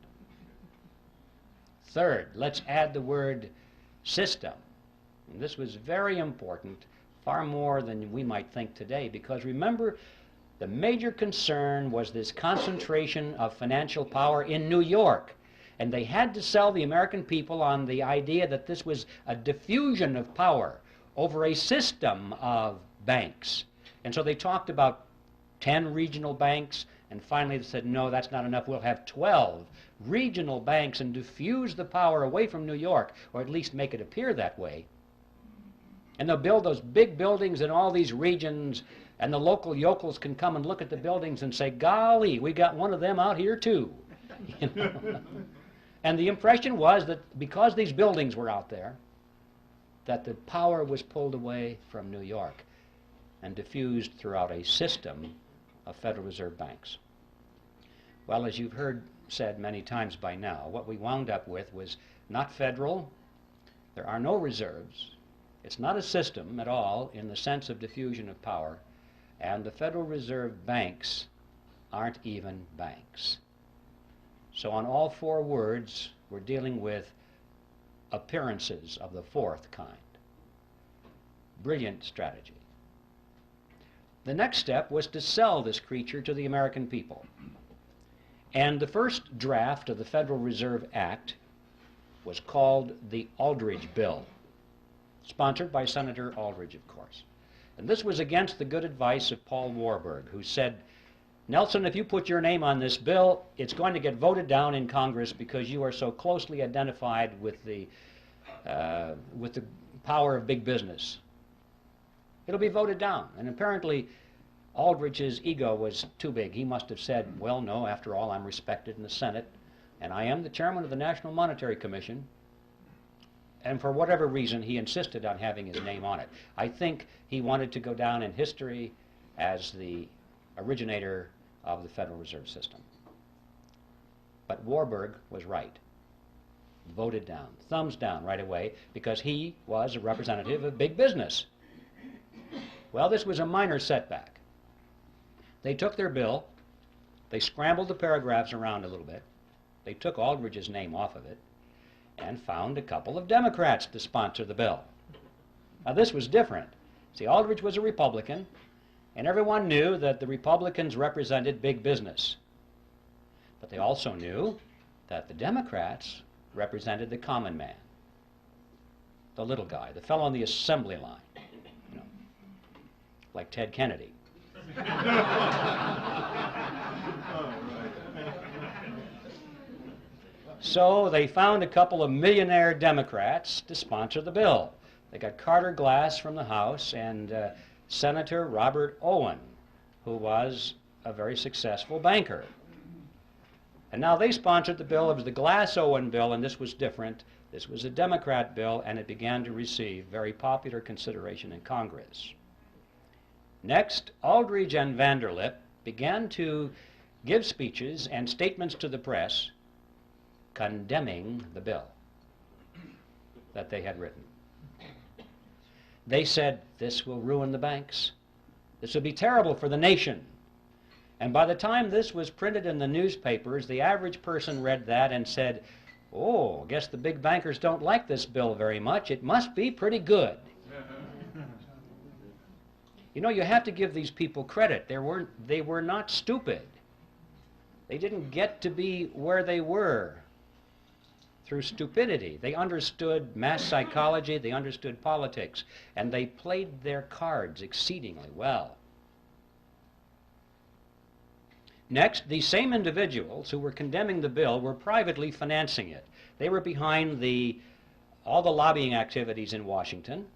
Third, let's add the word system. And this was very important, far more than we might think today, because remember, the major concern was this concentration of financial power in New York. And they had to sell the American people on the idea that this was a diffusion of power over a system of banks. And so they talked about 10 regional banks, and finally they said, no, that's not enough. We'll have 12 regional banks and diffuse the power away from New York, or at least make it appear that way. And they'll build those big buildings in all these regions, and the local yokels can come and look at the buildings and say, golly, we got one of them out here too. You know? And the impression was that because these buildings were out there, that the power was pulled away from New York and diffused throughout a system of Federal Reserve banks. Well, as you've heard said many times by now, what we wound up with was not federal, there are no reserves, it's not a system at all in the sense of diffusion of power, and the Federal Reserve banks aren't even banks. So on all four words, we're dealing with appearances of the fourth kind. Brilliant strategy. The next step was to sell this creature to the American people. And the first draft of the Federal Reserve Act was called the Aldrich Bill, sponsored by Senator Aldrich, of course. And this was against the good advice of Paul Warburg, who said, Nelson, if you put your name on this bill, it's going to get voted down in Congress because you are so closely identified with the power of big business. It'll be voted down. And apparently, Aldrich's ego was too big. He must have said, well, no, after all, I'm respected in the Senate, and I am the chairman of the National Monetary Commission. And for whatever reason, he insisted on having his name on it. I think he wanted to go down in history as the originator of the Federal Reserve System. But Warburg was right. Voted down, thumbs down right away, because he was a representative of big business. Well, this was a minor setback. They took their bill, they scrambled the paragraphs around a little bit, they took Aldrich's name off of it, and found a couple of Democrats to sponsor the bill. Now this was different. See, Aldrich was a Republican, And everyone knew that the Republicans represented big business. But they also knew that the Democrats represented the common man, the little guy, the fellow on the assembly line, you know, like Ted Kennedy. So they found a couple of millionaire Democrats to sponsor the bill. They got Carter Glass from the House and Senator Robert Owen, who was a very successful banker. And now they sponsored the bill. It was the Glass-Owen bill, and this was different. This was a Democrat bill, and it began to receive very popular consideration in Congress. Next, Aldrich and Vanderlip began to give speeches and statements to the press condemning the bill that they had written. They said, this will ruin the banks. This will be terrible for the nation. And by the time this was printed in the newspapers, the average person read that and said, oh, I guess the big bankers don't like this bill very much. It must be pretty good. You know, you have to give these people credit. They were not stupid. They didn't get to be where they were through stupidity. They understood mass psychology, they understood politics, and they played their cards exceedingly well. Next, these same individuals who were condemning the bill were privately financing it. They were behind all the lobbying activities in Washington.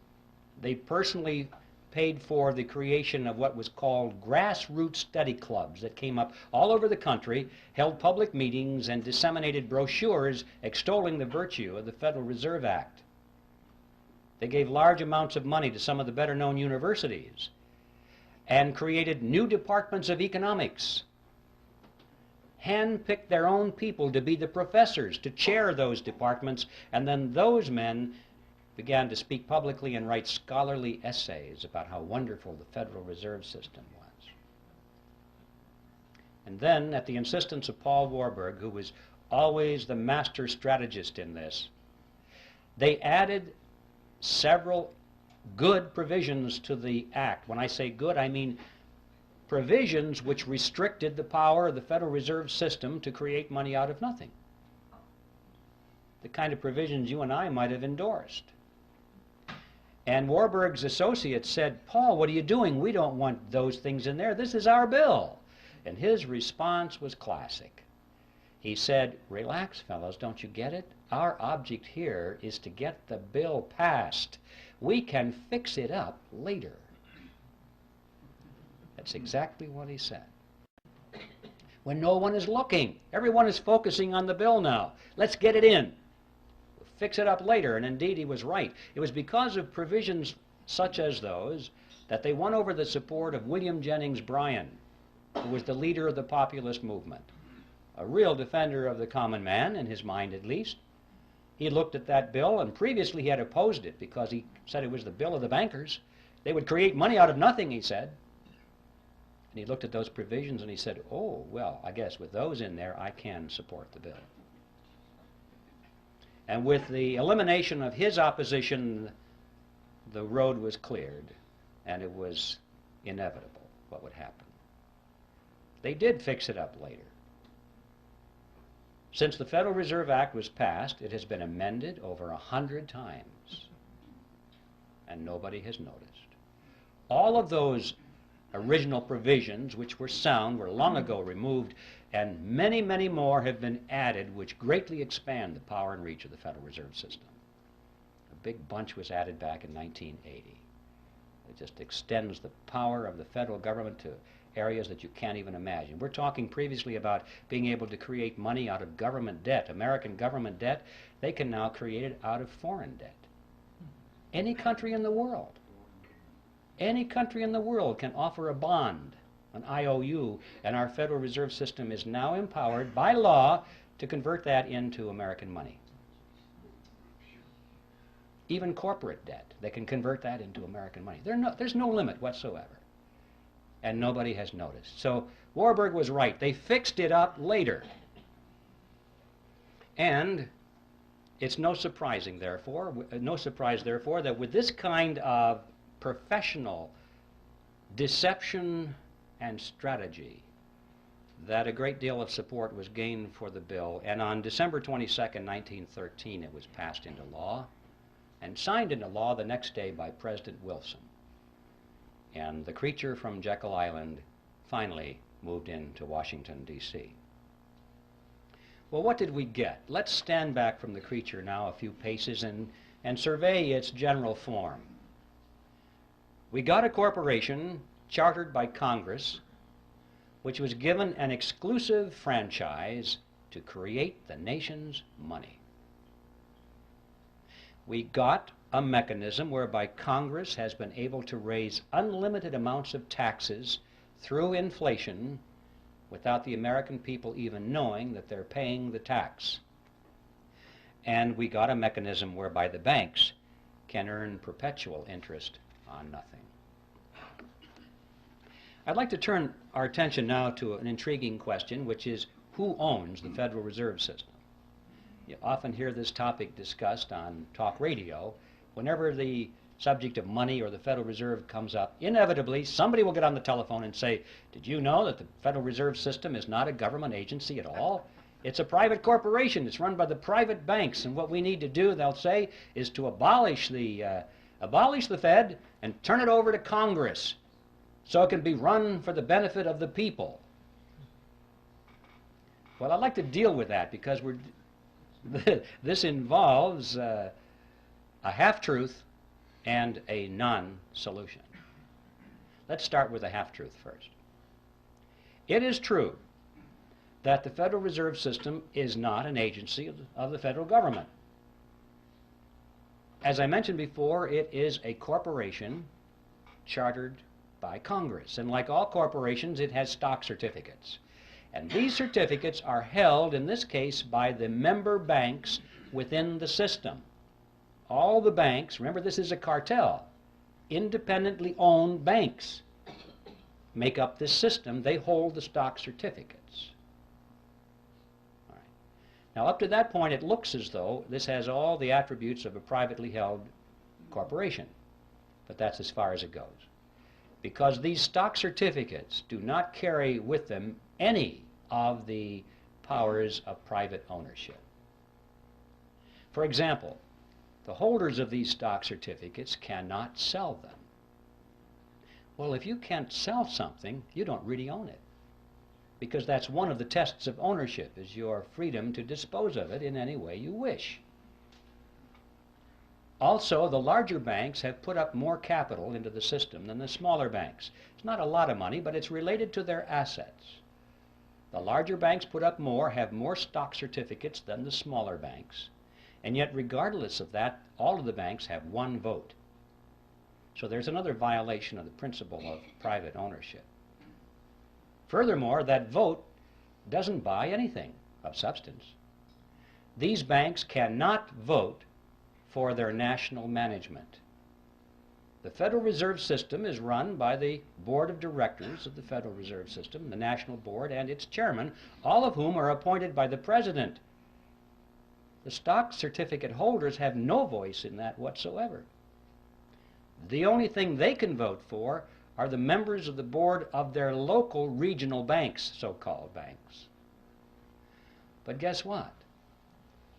They personally paid for the creation of what was called grassroots study clubs that came up all over the country, held public meetings, and disseminated brochures extolling the virtue of the Federal Reserve Act. They gave large amounts of money to some of the better-known universities and created new departments of economics, handpicked their own people to be the professors, to chair those departments, and then those men began to speak publicly and write scholarly essays about how wonderful the Federal Reserve System was. And then, at the insistence of Paul Warburg, who was always the master strategist in this, they added several good provisions to the act. When I say good, I mean provisions which restricted the power of the Federal Reserve System to create money out of nothing. The kind of provisions you and I might have endorsed. And Warburg's associates said, Paul, what are you doing? We don't want those things in there. This is our bill. And his response was classic. He said, relax, fellows, don't you get it? Our object here is to get the bill passed. We can fix it up later. That's exactly what he said. When no one is looking, everyone is focusing on the bill now. Let's get it in. Fix it up later, and indeed he was right. It was because of provisions such as those that they won over the support of William Jennings Bryan, who was the leader of the populist movement, a real defender of the common man, in his mind at least. He looked at that bill, and previously he had opposed it because he said it was the bill of the bankers. They would create money out of nothing, he said. And he looked at those provisions and he said, oh, well, I guess with those in there, I can support the bill. And with the elimination of his opposition, the road was cleared, and it was inevitable what would happen. They did fix it up later. Since the Federal Reserve Act was passed, it has been amended over 100 times, and nobody has noticed. All of those original provisions, which were sound, were long ago removed, and many, many more have been added which greatly expand the power and reach of the Federal Reserve System. A big bunch was added back in 1980. It just extends the power of the federal government to areas that you can't even imagine. We're talking previously about being able to create money out of government debt, American government debt. They can now create it out of foreign debt. Any country in the world. Any country in the world can offer a bond, an IOU, and our Federal Reserve System is now empowered by law to convert that into American money. Even corporate debt, they can convert that into American money. There's no limit whatsoever. And nobody has noticed. So Warburg was right. They fixed it up later. And it's no surprise, therefore, that with this kind of professional deception and strategy that a great deal of support was gained for the bill, and on December 22nd, 1913, it was passed into law and signed into law the next day by President Wilson. And the creature from Jekyll Island finally moved into Washington, D.C. Well, what did we get? Let's stand back from the creature now a few paces and survey its general form. We got a corporation chartered by Congress, which was given an exclusive franchise to create the nation's money. We got a mechanism whereby Congress has been able to raise unlimited amounts of taxes through inflation without the American people even knowing that they're paying the tax. And we got a mechanism whereby the banks can earn perpetual interest on nothing. I'd like to turn our attention now to an intriguing question, which is who owns the Federal Reserve System? You often hear this topic discussed on talk radio. Whenever the subject of money or the Federal Reserve comes up, inevitably somebody will get on the telephone and say, did you know that the Federal Reserve System is not a government agency at all? It's a private corporation. It's run by the private banks, and what we need to do, they'll say, is to abolish the Fed and turn it over to Congress so it can be run for the benefit of the people. Well, I'd like to deal with that because this involves a half-truth and a non-solution. Let's start with a half-truth first. It is true that the Federal Reserve System is not an agency of the federal government. As I mentioned before, it is a corporation chartered by Congress, and like all corporations, it has stock certificates. And these certificates are held, in this case, by the member banks within the system. All the banks, remember this is a cartel, independently owned banks make up this system. They hold the stock certificates. All right. Now up to that point it looks as though this has all the attributes of a privately held corporation, but that's as far as it goes. Because these stock certificates do not carry with them any of the powers of private ownership. For example, the holders of these stock certificates cannot sell them. Well, if you can't sell something, you don't really own it, because that's one of the tests of ownership, is your freedom to dispose of it in any way you wish. Also, the larger banks have put up more capital into the system than the smaller banks. It's not a lot of money, but it's related to their assets. The larger banks put up more, have more stock certificates than the smaller banks, and yet regardless of that, all of the banks have one vote. So there's another violation of the principle of private ownership. Furthermore, that vote doesn't buy anything of substance. These banks cannot vote for their national management. The Federal Reserve System is run by the Board of Directors of the Federal Reserve System, the National Board, and its chairman, all of whom are appointed by the President. The stock certificate holders have no voice in that whatsoever. The only thing they can vote for are the members of the board of their local regional banks, so-called banks. But guess what?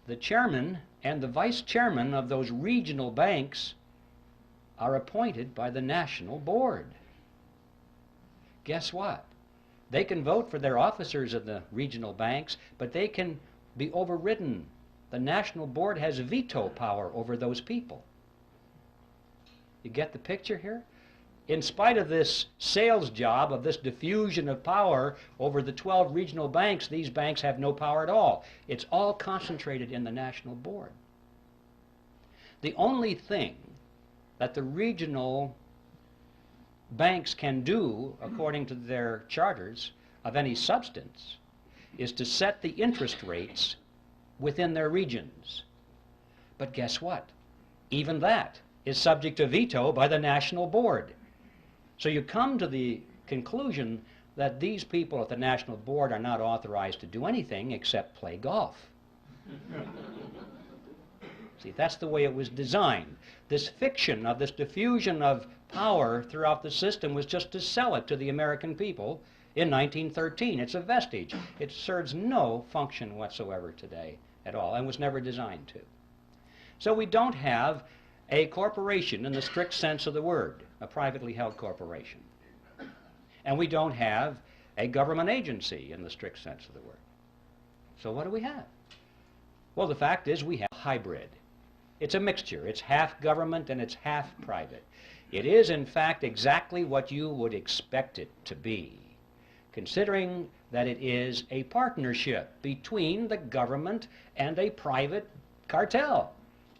The chairman and the vice chairman of those regional banks are appointed by the national board. Guess what? They can vote for their officers of the regional banks, but they can be overridden. The national board has veto power over those people. You get the picture here? In spite of this sales job, of this diffusion of power over the 12 regional banks, these banks have no power at all. It's all concentrated in the national board. The only thing that the regional banks can do, according to their charters, of any substance, is to set the interest rates within their regions. But guess what? Even that is subject to veto by the national board. So you come to the conclusion that these people at the national board are not authorized to do anything except play golf. See, that's the way it was designed. This fiction of this diffusion of power throughout the system was just to sell it to the American people in 1913. It's a vestige. It serves no function whatsoever today at all and was never designed to. So we don't have a corporation in the strict sense of the word, a privately held corporation. And we don't have a government agency in the strict sense of the word. So what do we have? Well, the fact is we have a hybrid. It's a mixture. It's half government and it's half private. It is, in fact, exactly what you would expect it to be, considering that it is a partnership between the government and a private cartel.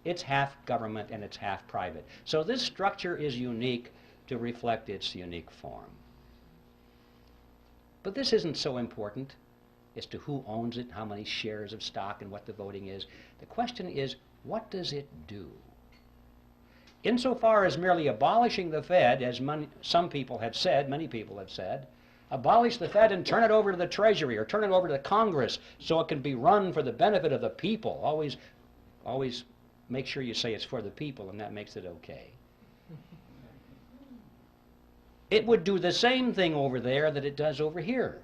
It's half government and it's half private. So this structure is unique to reflect its unique form. But this isn't so important as to who owns it, how many shares of stock, and what the voting is. The question is, what does it do? Insofar as merely abolishing the Fed, as some people have said, many people have said, abolish the Fed and turn it over to the Treasury or turn it over to Congress so it can be run for the benefit of the people. Always make sure you say it's for the people, and that makes it okay. It would do the same thing over there that it does over here.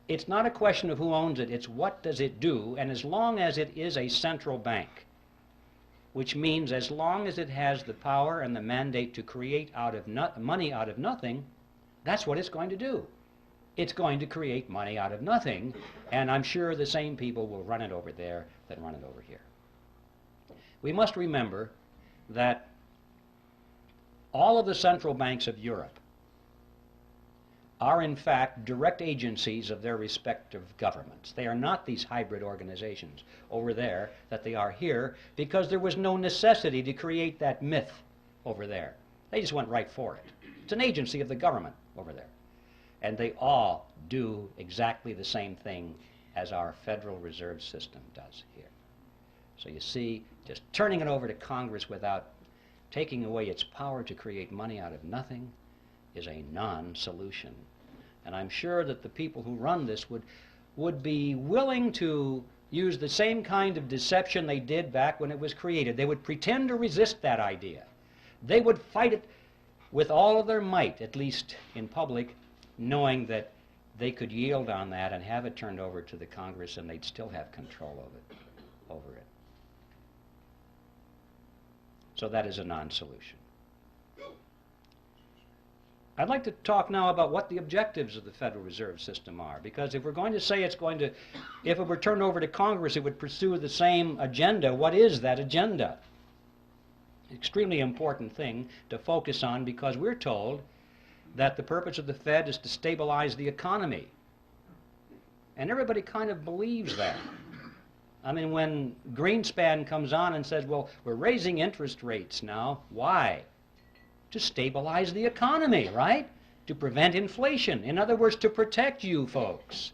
It's not a question of who owns it, it's what does it do, and as long as it is a central bank, which means as long as it has the power and the mandate to create money out of nothing, that's what it's going to do. It's going to create money out of nothing, and I'm sure the same people will run it over there that run it over here. We must remember that all of the central banks of Europe are in fact direct agencies of their respective governments. They are not these hybrid organizations over there that they are here, because there was no necessity to create that myth over there. They just went right for it. It's an agency of the government over there. And they all do exactly the same thing as our Federal Reserve System does here. So you see, just turning it over to Congress without taking away its power to create money out of nothing is a non-solution. And I'm sure that the people who run this would be willing to use the same kind of deception they did back when it was created. They would pretend to resist that idea. They would fight it with all of their might, at least in public, knowing that they could yield on that and have it turned over to the Congress and they'd still have control of it, over it. So that is a non-solution. I'd like to talk now about what the objectives of the Federal Reserve System are, because if we're going to say it's going to, if it were turned over to Congress, it would pursue the same agenda. What is that agenda? Extremely important thing to focus on, because we're told that the purpose of the Fed is to stabilize the economy. And everybody kind of believes that. I mean, when Greenspan comes on and says, well, we're raising interest rates now, why? To stabilize the economy, right? To prevent inflation. In other words, to protect you folks.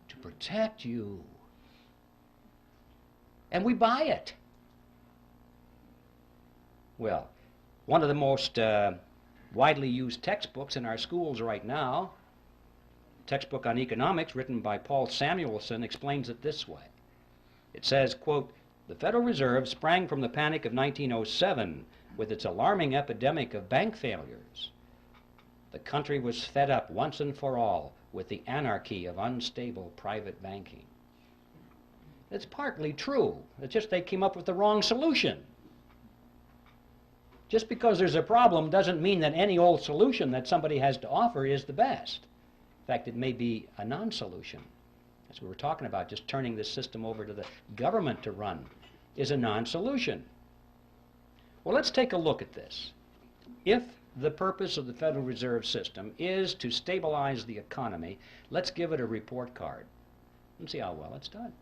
To protect you. And we buy it. Well, one of the most widely used textbooks in our schools right now, textbook on economics written by Paul Samuelson, explains it this way. It says, quote, the Federal Reserve sprang from the panic of 1907 with its alarming epidemic of bank failures. The country was fed up once and for all with the anarchy of unstable private banking. It's partly true. It's just they came up with the wrong solution. Just because there's a problem doesn't mean that any old solution that somebody has to offer is the best. In fact, it may be a non-solution. As we were talking about, just turning this system over to the government to run is a non-solution. Well, let's take a look at this. If the purpose of the Federal Reserve System is to stabilize the economy, let's give it a report card and see how well it's done.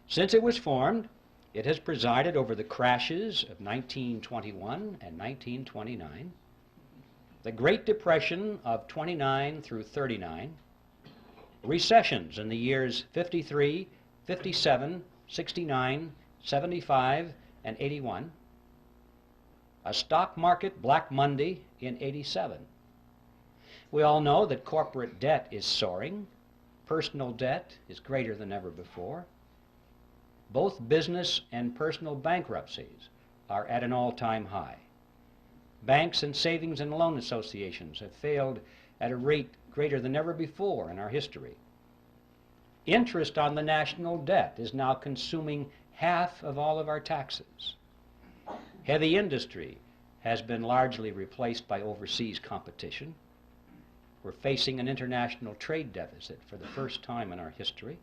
Since it was formed, it has presided over the crashes of 1921 and 1929, the Great Depression of 29 through 39, recessions in the years 53, 57, 69, 75, and 81, a stock market Black Monday in 87. We all know that corporate debt is soaring, personal debt is greater than ever before, Both business and personal bankruptcies are at an all-time high. Banks and savings and loan associations have failed at a rate greater than ever before in our history. Interest on the national debt is now consuming half of all of our taxes. Heavy industry has been largely replaced by overseas competition. We're facing an international trade deficit for the first time in our history.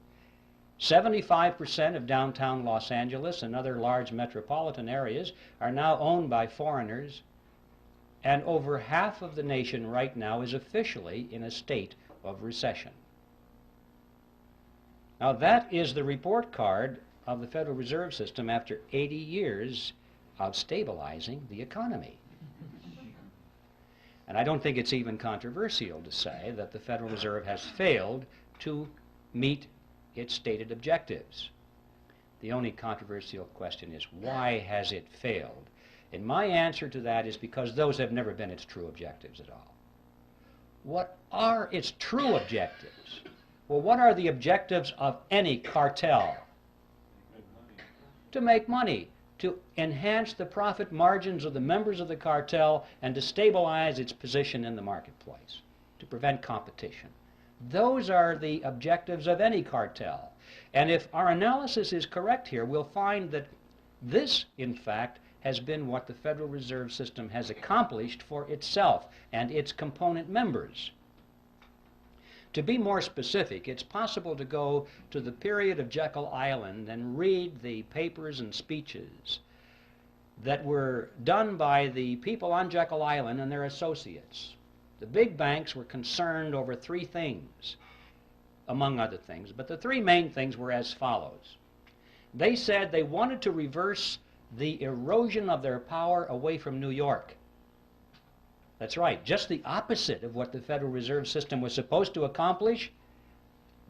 75% of downtown Los Angeles and other large metropolitan areas are now owned by foreigners, and over half of the nation right now is officially in a state of recession. Now that is the report card of the Federal Reserve System after 80 years of stabilizing the economy. And I don't think it's even controversial to say that the Federal Reserve has failed to meet its stated objectives. The only controversial question is, why has it failed? And my answer to that is because those have never been its true objectives at all. What are its true objectives? Well, what are the objectives of any cartel? To make money, to enhance the profit margins of the members of the cartel, and to stabilize its position in the marketplace, to prevent competition. Those are the objectives of any cartel. And if our analysis is correct here, we'll find that this, in fact, has been what the Federal Reserve System has accomplished for itself and its component members. To be more specific, it's possible to go to the period of Jekyll Island and read the papers and speeches that were done by the people on Jekyll Island and their associates. The big banks were concerned over three things, among other things, but the three main things were as follows. They said they wanted to reverse the erosion of their power away from New York. That's right, just the opposite of what the Federal Reserve System was supposed to accomplish.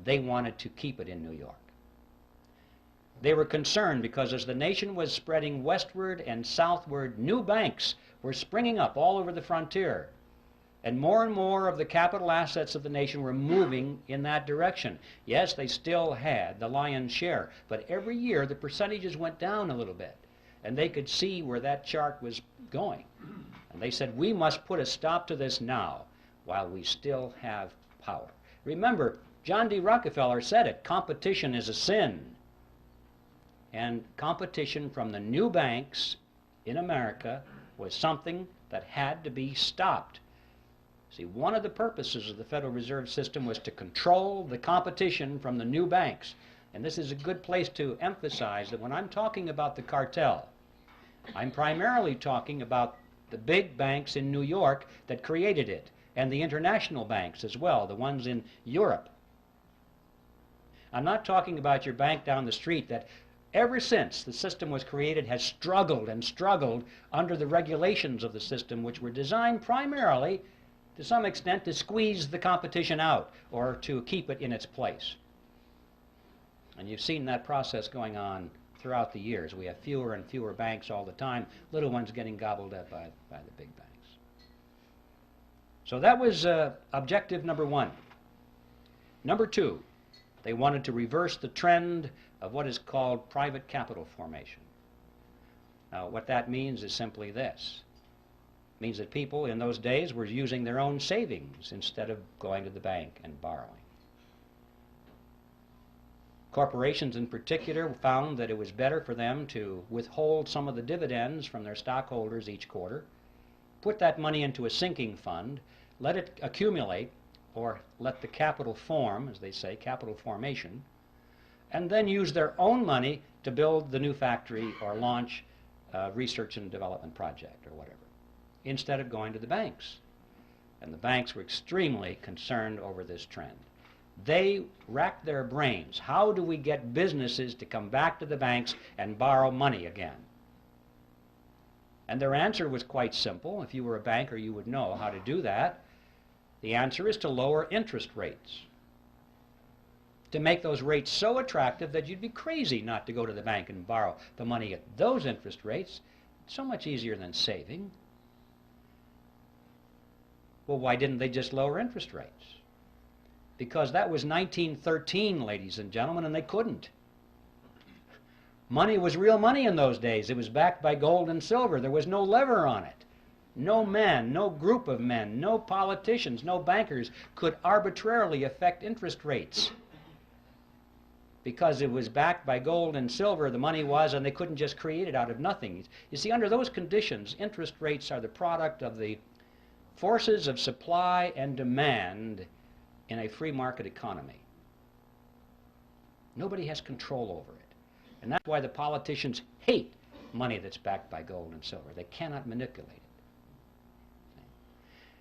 They wanted to keep it in New York. They were concerned because as the nation was spreading westward and southward, new banks were springing up all over the frontier. And more of the capital assets of the nation were moving in that direction. Yes, they still had the lion's share, but every year the percentages went down a little bit. And they could see where that chart was going. And they said, we must put a stop to this now while we still have power. Remember, John D. Rockefeller said it, competition is a sin. And competition from the new banks in America was something that had to be stopped. See, one of the purposes of the Federal Reserve System was to control the competition from the new banks. And this is a good place to emphasize that when I'm talking about the cartel, I'm primarily talking about the big banks in New York that created it, and the international banks as well, the ones in Europe. I'm not talking about your bank down the street that ever since the system was created has struggled and struggled under the regulations of the system, which were designed primarily, to some extent, to squeeze the competition out or to keep it in its place. And you've seen that process going on throughout the years. We have fewer and fewer banks all the time, little ones getting gobbled up by the big banks. So that was objective number one. Number two, they wanted to reverse the trend of what is called private capital formation. Now, what that means is simply this. It means that people in those days were using their own savings instead of going to the bank and borrowing. Corporations in particular found that it was better for them to withhold some of the dividends from their stockholders each quarter, put that money into a sinking fund, let it accumulate, or let the capital form, as they say, capital formation, and then use their own money to build the new factory or launch a research and development project or whatever, instead of going to the banks. And the banks were extremely concerned over this trend. They racked their brains. How do we get businesses to come back to the banks and borrow money again? And their answer was quite simple. If you were a banker, you would know how to do that. The answer is to lower interest rates, to make those rates so attractive that you'd be crazy not to go to the bank and borrow the money at those interest rates. It's so much easier than saving. Well, why didn't they just lower interest rates? Because that was 1913, ladies and gentlemen, and they couldn't. Money was real money in those days. It was backed by gold and silver. There was no lever on it. No man, no group of men, no politicians, no bankers could arbitrarily affect interest rates. Because it was backed by gold and silver, the money was, and they couldn't just create it out of nothing. You see, under those conditions, interest rates are the product of the forces of supply and demand in a free market economy. Nobody has control over it. And that's why the politicians hate money that's backed by gold and silver. They cannot manipulate it.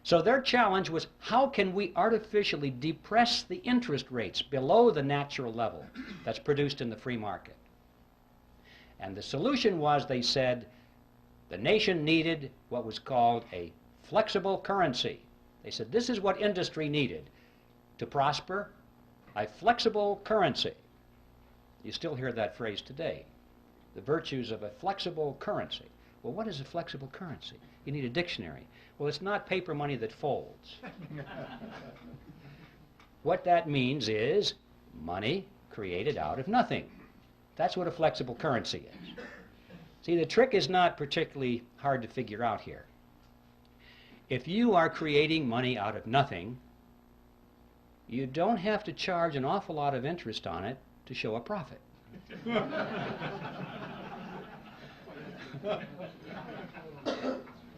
So their challenge was, how can we artificially depress the interest rates below the natural level that's produced in the free market? And the solution was, they said, the nation needed what was called a flexible currency. They said this is what industry needed to prosper, a flexible currency. You still hear that phrase today, the virtues of a flexible currency. Well, what is a flexible currency? You need a dictionary. Well, it's not paper money that folds. What that means is money created out of nothing. That's what a flexible currency is. See, the trick is not particularly hard to figure out here. If you are creating money out of nothing, you don't have to charge an awful lot of interest on it to show a profit.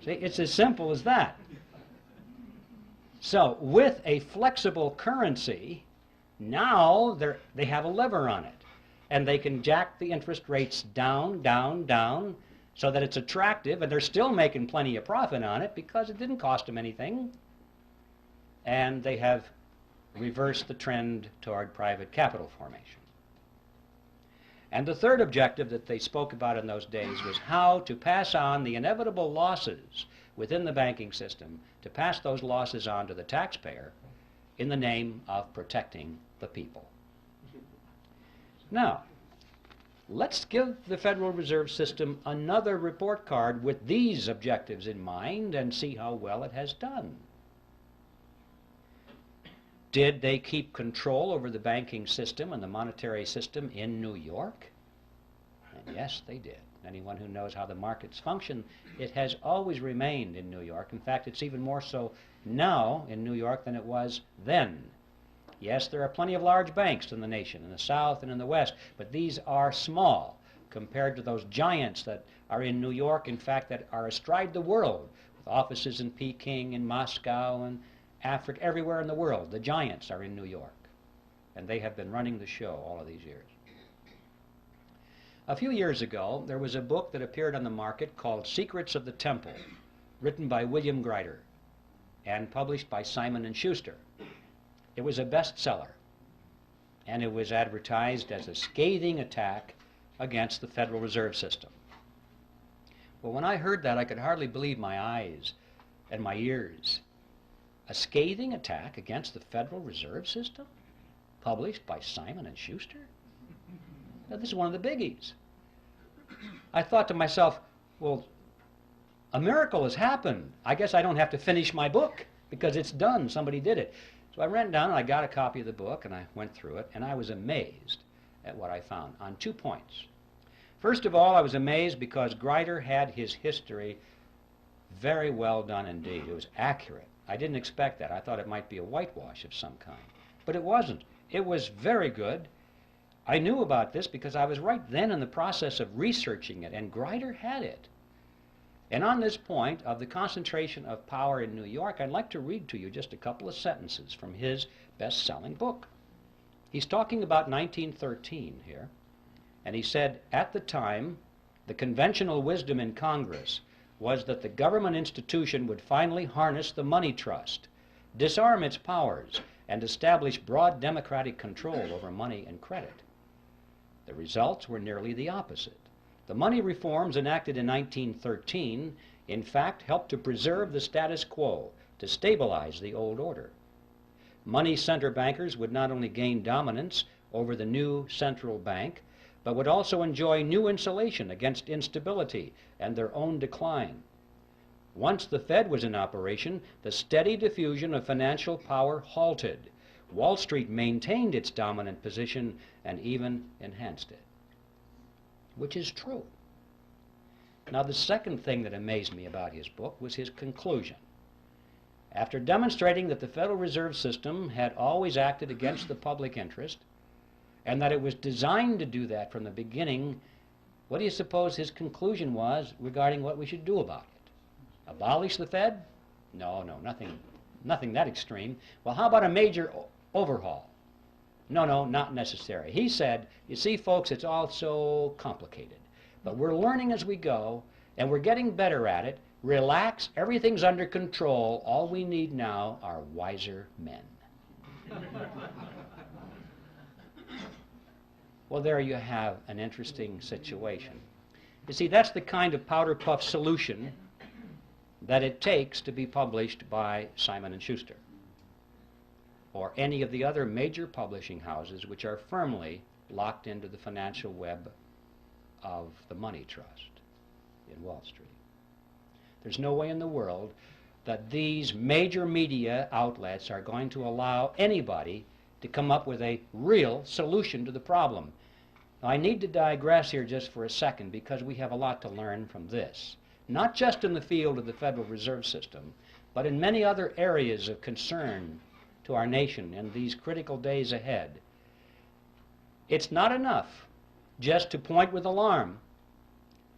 See, it's as simple as that. So, with a flexible currency, now they have a lever on it, and they can jack the interest rates down, down, down, so that it's attractive, and they're still making plenty of profit on it because it didn't cost them anything. And they have reversed the trend toward private capital formation. And the third objective that they spoke about in those days was how to pass on the inevitable losses within the banking system, to pass those losses on to the taxpayer in the name of protecting the people. Now, let's give the Federal Reserve System another report card with these objectives in mind and see how well it has done. Did they keep control over the banking system and the monetary system in New York? And yes, they did. Anyone who knows how the markets function, it has always remained in New York. In fact, it's even more so now in New York than it was then. Yes, there are plenty of large banks in the nation, in the South and in the West, but these are small compared to those giants that are in New York, in fact, that are astride the world, with offices in Peking and Moscow and Africa, everywhere in the world. The giants are in New York, and they have been running the show all of these years. A few years ago, there was a book that appeared on the market called Secrets of the Temple, written by William Grider and published by Simon & Schuster. It was a bestseller, and it was advertised as a scathing attack against the Federal Reserve System. Well, when I heard that, I could hardly believe my eyes and my ears. A scathing attack against the Federal Reserve System, published by Simon & Schuster? Now, this is one of the biggies. I thought to myself, well, a miracle has happened. I guess I don't have to finish my book because it's done. Somebody did it. So I ran down and I got a copy of the book and I went through it, and I was amazed at what I found on 2 points. First of all, I was amazed because Grider had his history very well done indeed. It was accurate. I didn't expect that. I thought it might be a whitewash of some kind. But it wasn't. It was very good. I knew about this because I was right then in the process of researching it, and Grider had it. And on this point of the concentration of power in New York, I'd like to read to you just a couple of sentences from his best-selling book. He's talking about 1913 here, and he said, at the time, the conventional wisdom in Congress was that the government institution would finally harness the money trust, disarm its powers, and establish broad democratic control over money and credit. The results were nearly the opposite. The money reforms enacted in 1913, in fact, helped to preserve the status quo, to stabilize the old order. Money center bankers would not only gain dominance over the new central bank, but would also enjoy new insulation against instability and their own decline. Once the Fed was in operation, the steady diffusion of financial power halted. Wall Street maintained its dominant position and even enhanced it. which is true. Now, the second thing that amazed me about his book was his conclusion. After demonstrating that the Federal Reserve System had always acted against the public interest, and that it was designed to do that from the beginning, what do you suppose his conclusion was regarding what we should do about it? Abolish the Fed? No, nothing that extreme. Well, how about a major overhaul? No, not necessary. He said, you see, folks, it's all so complicated. But we're learning as we go, and we're getting better at it. Relax, everything's under control. All we need now are wiser men. Well, there you have an interesting situation. You see, that's the kind of powder puff solution that it takes to be published by Simon & Schuster or any of the other major publishing houses which are firmly locked into the financial web of the money trust in Wall Street. There's no way in the world that these major media outlets are going to allow anybody to come up with a real solution to the problem. Now, I need to digress here just for a second because we have a lot to learn from this, not just in the field of the Federal Reserve System, but in many other areas of concern to our nation in these critical days ahead. It's not enough just to point with alarm.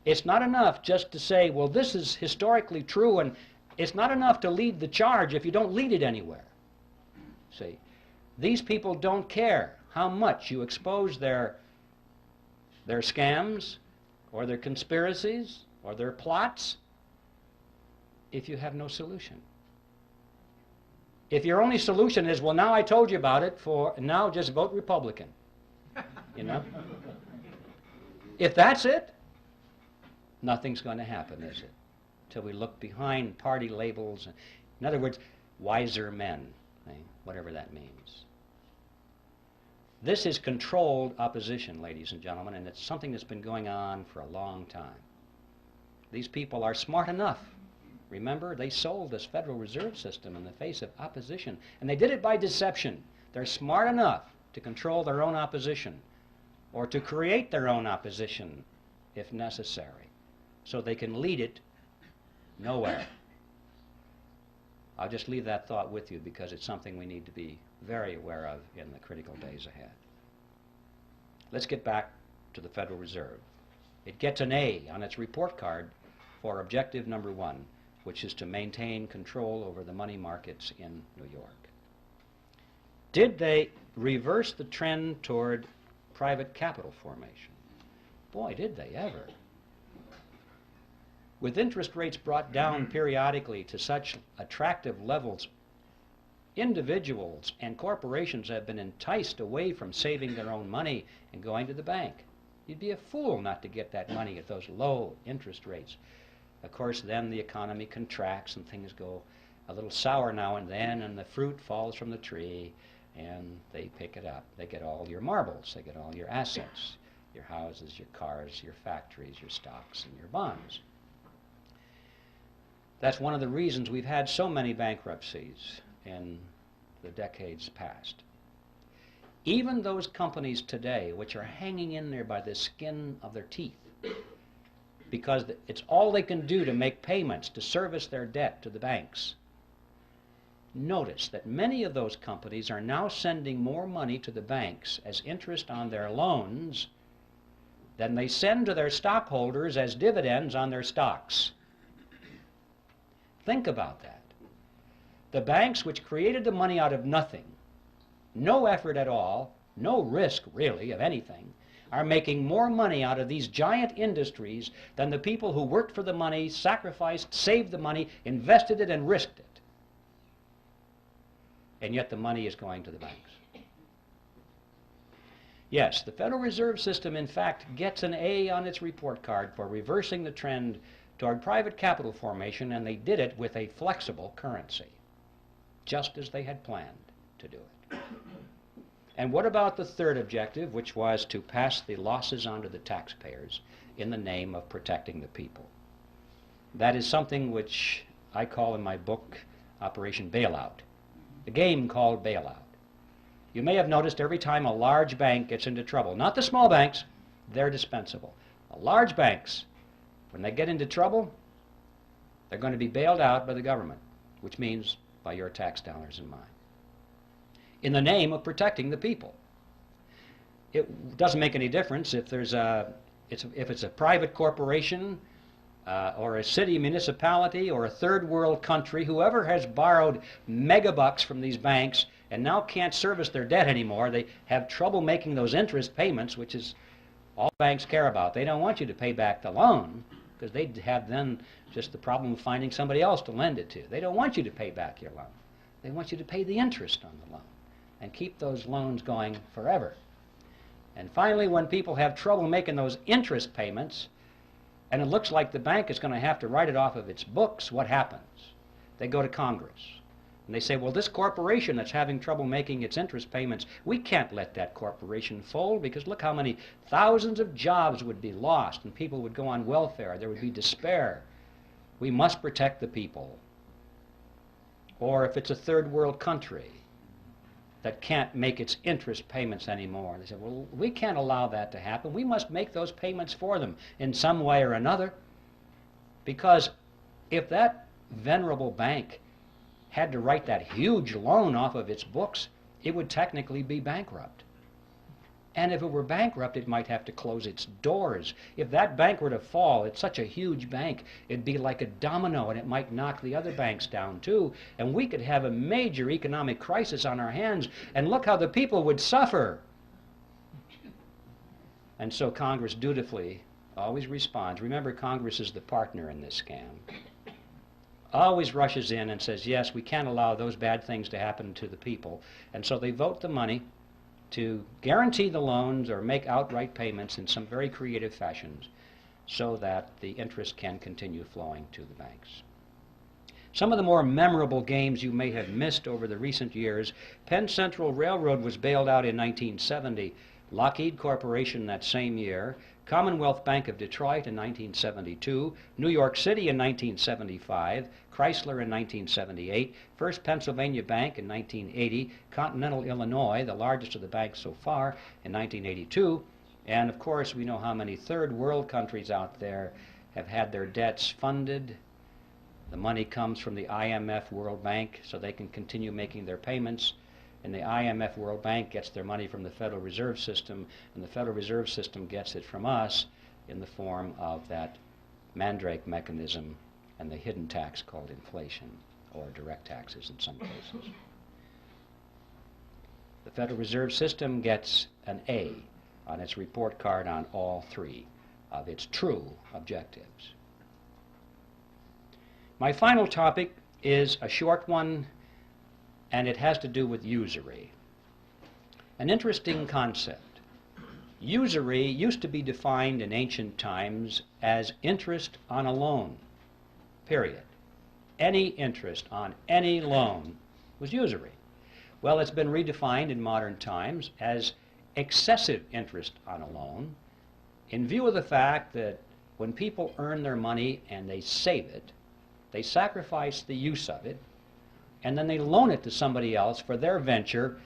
It's not enough just to say, well, this is historically true, and it's not enough to lead the charge if you don't lead it anywhere. See, these people don't care how much you expose their scams or their conspiracies or their plots if you have no solution. If your only solution is, well, now I told you about it, now just vote Republican, you know? If that's it, nothing's going to happen, is it? Till we look behind party labels. In other words, wiser men, whatever that means. This is controlled opposition, ladies and gentlemen, and it's something that's been going on for a long time. These people are smart enough. Remember, they sold this Federal Reserve System in the face of opposition, and they did it by deception. They're smart enough to control their own opposition or to create their own opposition if necessary, so they can lead it nowhere. I'll just leave that thought with you because it's something we need to be very aware of in the critical days ahead. Let's get back to the Federal Reserve. It gets an A on its report card for objective number 1, which is to maintain control over the money markets in New York. Did they reverse the trend toward private capital formation? Boy, did they ever. With interest rates brought down periodically to such attractive levels, individuals and corporations have been enticed away from saving their own money and going to the bank. You'd be a fool not to get that money at those low interest rates. Of course, then the economy contracts and things go a little sour now and then, and the fruit falls from the tree, and they pick it up. They get all your marbles. They get all your assets, your houses, your cars, your factories, your stocks, and your bonds. That's one of the reasons we've had so many bankruptcies in the decades past. Even those companies today which are hanging in there by the skin of their teeth because it's all they can do to make payments to service their debt to the banks. Notice that many of those companies are now sending more money to the banks as interest on their loans than they send to their stockholders as dividends on their stocks. Think about that. The banks which created the money out of nothing, no effort at all, no risk really of anything, are making more money out of these giant industries than the people who worked for the money, sacrificed, saved the money, invested it, and risked it. And yet the money is going to the banks. Yes, the Federal Reserve System, in fact, gets an A on its report card for reversing the trend toward private capital formation, and they did it with a flexible currency, just as they had planned to do it. And what about the third objective, which was to pass the losses onto the taxpayers in the name of protecting the people? That is something which I call in my book Operation Bailout, the game called bailout. You may have noticed every time a large bank gets into trouble, not the small banks, they're dispensable. Large banks, when they get into trouble, they're going to be bailed out by the government, which means by your tax dollars and mine, in the name of protecting the people. It doesn't make any difference if there's if it's a private corporation or a city municipality or a third world country. Whoever has borrowed megabucks from these banks and now can't service their debt anymore, they have trouble making those interest payments, which is all banks care about. They don't want you to pay back the loan, because they'd have then just the problem of finding somebody else to lend it to. They don't want you to pay back your loan. They want you to pay the interest on the loan and keep those loans going forever. And finally, when people have trouble making those interest payments, and it looks like the bank is going to have to write it off of its books, what happens? They go to Congress. And they say, well, this corporation that's having trouble making its interest payments, we can't let that corporation fold, because look how many thousands of jobs would be lost and people would go on welfare. There would be despair. We must protect the people. Or if it's a third world country that can't make its interest payments anymore, they say, well, we can't allow that to happen. We must make those payments for them in some way or another, because if that venerable bank had to write that huge loan off of its books, it would technically be bankrupt. And if it were bankrupt, it might have to close its doors. If that bank were to fall, it's such a huge bank, it'd be like a domino, and it might knock the other banks down too, and we could have a major economic crisis on our hands, and look how the people would suffer. And so Congress dutifully always responds. Remember, Congress is the partner in this scam. Always rushes in and says, yes, we can't allow those bad things to happen to the people. And so they vote the money to guarantee the loans or make outright payments in some very creative fashions so that the interest can continue flowing to the banks. Some of the more memorable games you may have missed over the recent years: Penn Central Railroad was bailed out in 1970, Lockheed Corporation that same year, Commonwealth Bank of Detroit in 1972, New York City in 1975, Chrysler in 1978, First Pennsylvania Bank in 1980, Continental Illinois, the largest of the banks so far, in 1982, and of course we know how many third world countries out there have had their debts funded. The money comes from the IMF World Bank so they can continue making their payments, and the IMF World Bank gets their money from the Federal Reserve System, and the Federal Reserve System gets it from us in the form of that Mandrake mechanism and the hidden tax called inflation, or direct taxes in some cases. The Federal Reserve System gets an A on its report card on all three of its true objectives. My final topic is a short one, and it has to do with usury. An interesting concept. Usury used to be defined in ancient times as interest on a loan, period. Any interest on any loan was usury. Well, it's been redefined in modern times as excessive interest on a loan, in view of the fact that when people earn their money and they save it, they sacrifice the use of it, and then they loan it to somebody else for their venture.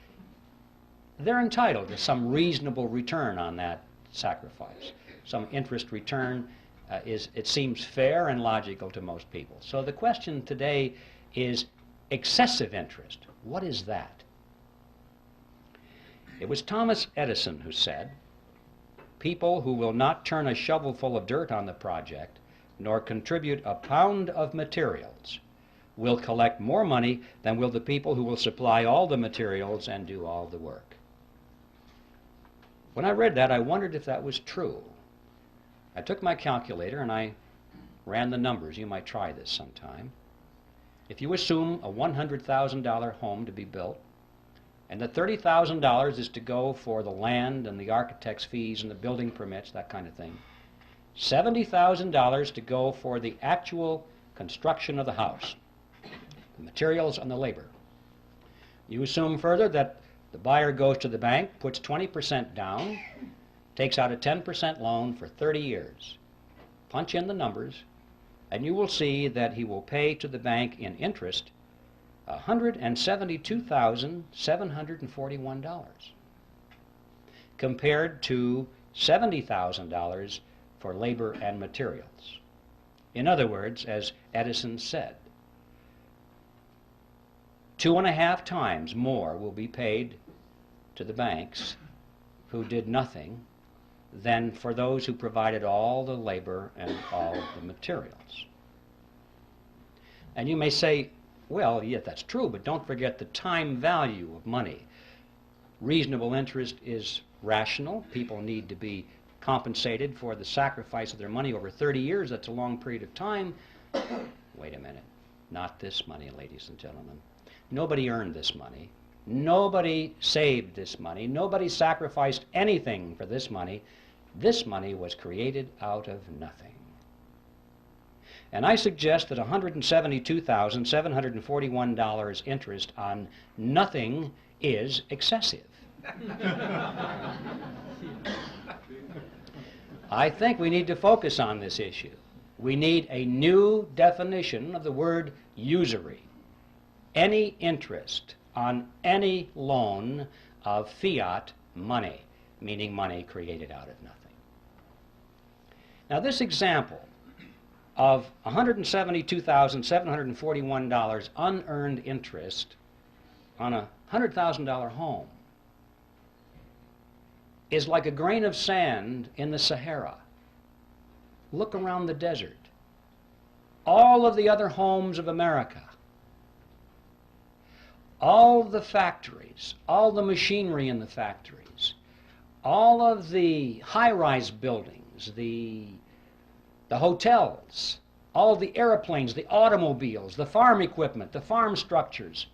They're entitled to some reasonable return on that sacrifice. Some interest return it seems fair and logical to most people. So the question today is excessive interest. What is that? It was Thomas Edison who said, "People who will not turn a shovelful of dirt on the project, nor contribute a pound of materials, will collect more money than will the people who will supply all the materials and do all the work." When I read that, I wondered if that was true. I took my calculator and I ran the numbers. You might try this sometime. If you assume a $100,000 home to be built, and that $30,000 is to go for the land and the architect's fees and the building permits, that kind of thing, $70,000 to go for the actual construction of the house, the materials and the labor. You assume further that the buyer goes to the bank, puts 20% down, takes out a 10% loan for 30 years. Punch in the numbers, and you will see that he will pay to the bank in interest $172,741, compared to $70,000 for labor and materials. In other words, as Edison said, 2.5 times more will be paid to the banks who did nothing than for those who provided all the labor and all the materials. And you may say, well, yeah, that's true, but don't forget the time value of money. Reasonable interest is rational. People need to be compensated for the sacrifice of their money over 30 years. That's a long period of time. Wait a minute. Not this money, ladies and gentlemen. Nobody earned this money. Nobody saved this money. Nobody sacrificed anything for this money. This money was created out of nothing. And I suggest that $172,741 interest on nothing is excessive. I think we need to focus on this issue. We need a new definition of the word usury. Any interest on any loan of fiat money, meaning money created out of nothing. Now this example of $172,741 unearned interest on a $100,000 home is like a grain of sand in the Sahara. Look around the desert. All of the other homes of America, all the factories, all the machinery in the factories, all of the high-rise buildings, the hotels, all of the airplanes, the automobiles, the farm equipment, the farm structures,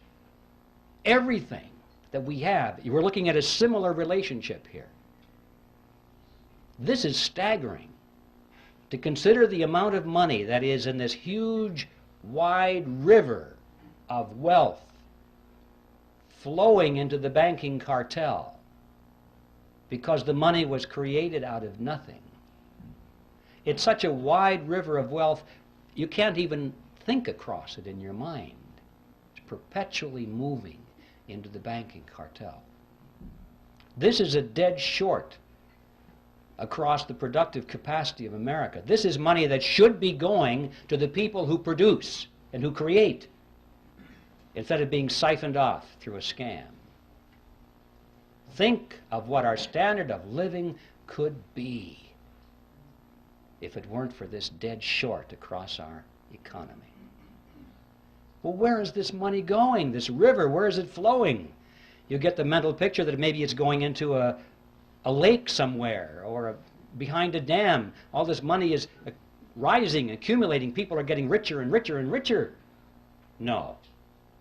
everything that we have, we're looking at a similar relationship here. This is staggering. To consider the amount of money that is in this huge, wide river of wealth flowing into the banking cartel because the money was created out of nothing. It's such a wide river of wealth, you can't even think across it in your mind. It's perpetually moving into the banking cartel. This is a dead short across the productive capacity of America. This is money that should be going to the people who produce and who create, instead of being siphoned off through a scam. Think of what our standard of living could be if it weren't for this dead short across our economy. Well, where is this money going? This river, where is it flowing? You get the mental picture that maybe it's going into a lake somewhere or behind a dam. All this money is rising, accumulating. People are getting richer and richer and richer. No,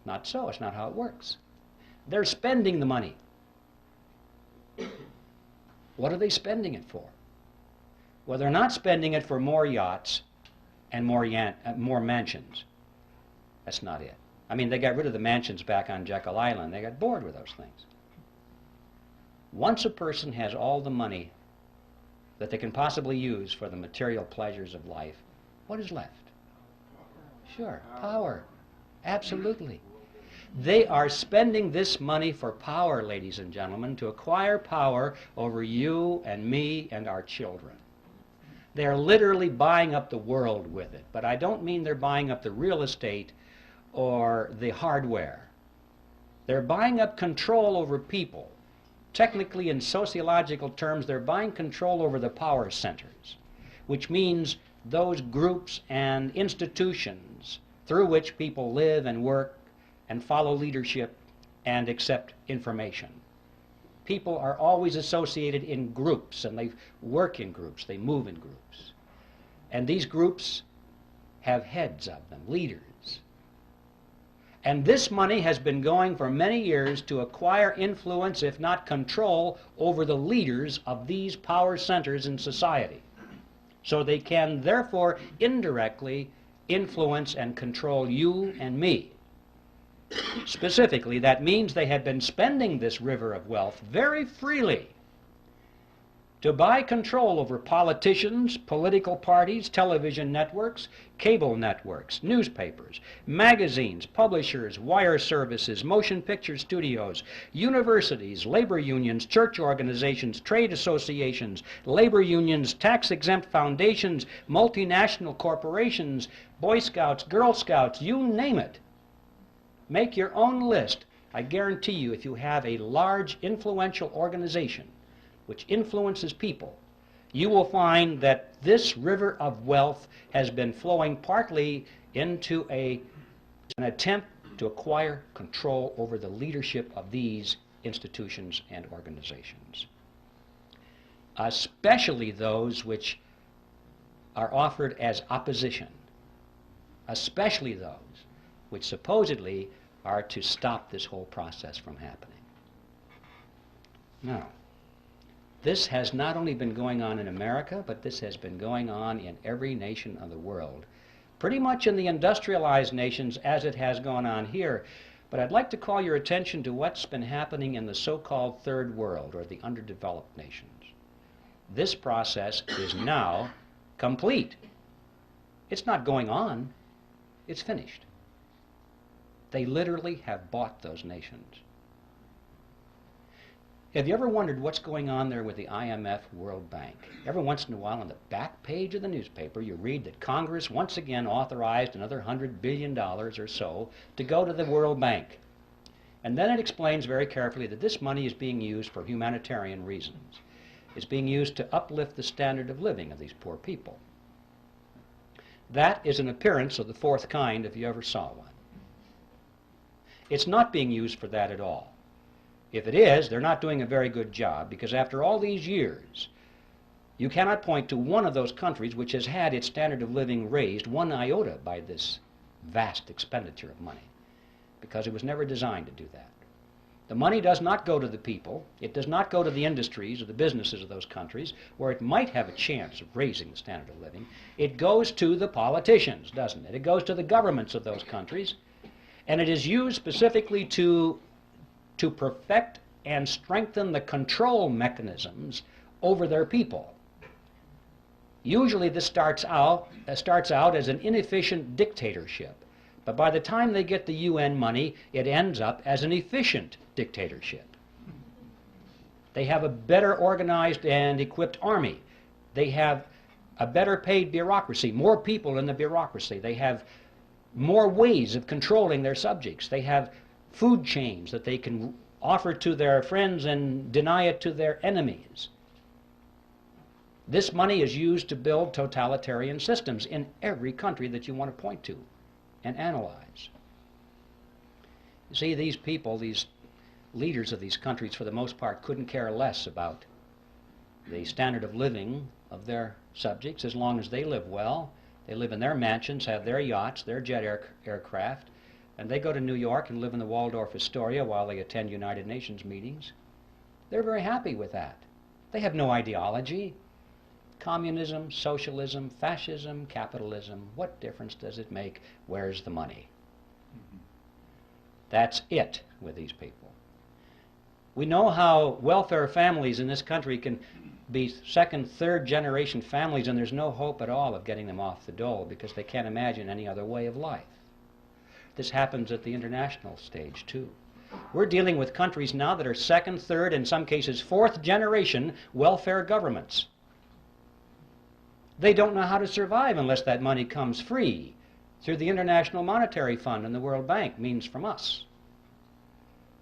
not so. It's not how it works. They're spending the money. What are they spending it for? Well, they're not spending it for more yachts and more mansions. That's not it. I mean, they got rid of the mansions back on Jekyll Island. They got bored with those things. Once a person has all the money that they can possibly use for the material pleasures of life, what is left? Sure, power. Absolutely. They are spending this money for power, ladies and gentlemen, to acquire power over you and me and our children. They're literally buying up the world with it. But I don't mean they're buying up the real estate or the hardware. They're buying up control over people. Technically, in sociological terms, they're buying control over the power centers, which means those groups and institutions through which people live and work and follow leadership and accept information. People are always associated in groups, and they work in groups, they move in groups. And these groups have heads of them, leaders. And this money has been going for many years to acquire influence, if not control, over the leaders of these power centers in society. So they can, therefore, indirectly influence and control you and me. Specifically, that means they have been spending this river of wealth very freely to buy control over politicians, political parties, television networks, cable networks, newspapers, magazines, publishers, wire services, motion picture studios, universities, labor unions, church organizations, trade associations, labor unions, tax-exempt foundations, multinational corporations, Boy Scouts, Girl Scouts, you name it. Make your own list. I guarantee you, if you have a large, influential organization which influences people, you will find that this river of wealth has been flowing partly into an attempt to acquire control over the leadership of these institutions and organizations, especially those which are offered as opposition, especially those which supposedly are to stop this whole process from happening. Now, this has not only been going on in America, but this has been going on in every nation of the world, pretty much in the industrialized nations as it has gone on here. But I'd like to call your attention to what's been happening in the so-called third world, or the underdeveloped nations. This process is now complete. It's not going on, it's finished. They literally have bought those nations. Have you ever wondered what's going on there with the IMF, World Bank? Every once in a while on the back page of the newspaper you read that Congress once again authorized another $100 billion or so to go to the World Bank. And then it explains very carefully that this money is being used for humanitarian reasons. It's being used to uplift the standard of living of these poor people. That is an appearance of the fourth kind if you ever saw one. It's not being used for that at all. If it is, they're not doing a very good job, because after all these years, you cannot point to one of those countries which has had its standard of living raised one iota by this vast expenditure of money, because it was never designed to do that. The money does not go to the people. It does not go to the industries or the businesses of those countries where it might have a chance of raising the standard of living. It goes to the politicians, doesn't it? It goes to the governments of those countries, and it is used specifically to perfect and strengthen the control mechanisms over their people. Usually this starts out as an inefficient dictatorship, but by the time they get the UN money, it ends up as an efficient dictatorship. They have a better organized and equipped army. They have a better paid bureaucracy, more people in the bureaucracy. They have more ways of controlling their subjects. They have food chains that they can offer to their friends and deny it to their enemies. This money is used to build totalitarian systems in every country that you want to point to and analyze. You see, these people, these leaders of these countries, for the most part, couldn't care less about the standard of living of their subjects as long as they live well. They live in their mansions, have their yachts, their jet aircraft, and they go to New York and live in the Waldorf Astoria while they attend United Nations meetings. They're very happy with that. They have no ideology. Communism, socialism, fascism, capitalism, what difference does it make? Where's the money? That's it with these people. We know how welfare families in this country can be second, third generation families, and there's no hope at all of getting them off the dole because they can't imagine any other way of life. This happens at the international stage, too. We're dealing with countries now that are second, third, in some cases fourth generation welfare governments. They don't know how to survive unless that money comes free through the International Monetary Fund and the World Bank, means from us.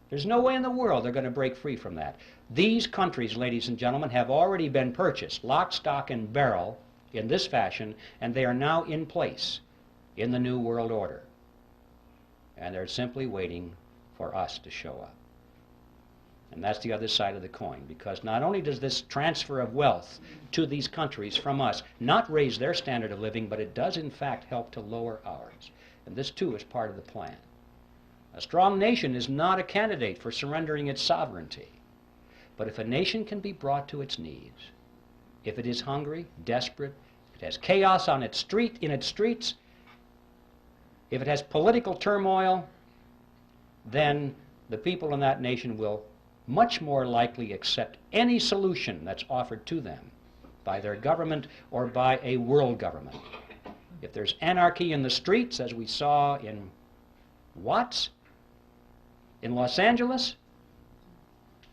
There's no way in the world they're going to break free from that. These countries, ladies and gentlemen, have already been purchased, lock, stock, and barrel, in this fashion, and they are now in place in the New World Order. And they're simply waiting for us to show up. And that's the other side of the coin, because not only does this transfer of wealth to these countries from us not raise their standard of living, but it does in fact help to lower ours. And this too is part of the plan. A strong nation is not a candidate for surrendering its sovereignty. But if a nation can be brought to its knees, if it is hungry, desperate, if it has chaos on its streets, if it has political turmoil, then the people in that nation will much more likely accept any solution that's offered to them by their government or by a world government. If there's anarchy in the streets, as we saw in Watts, in Los Angeles,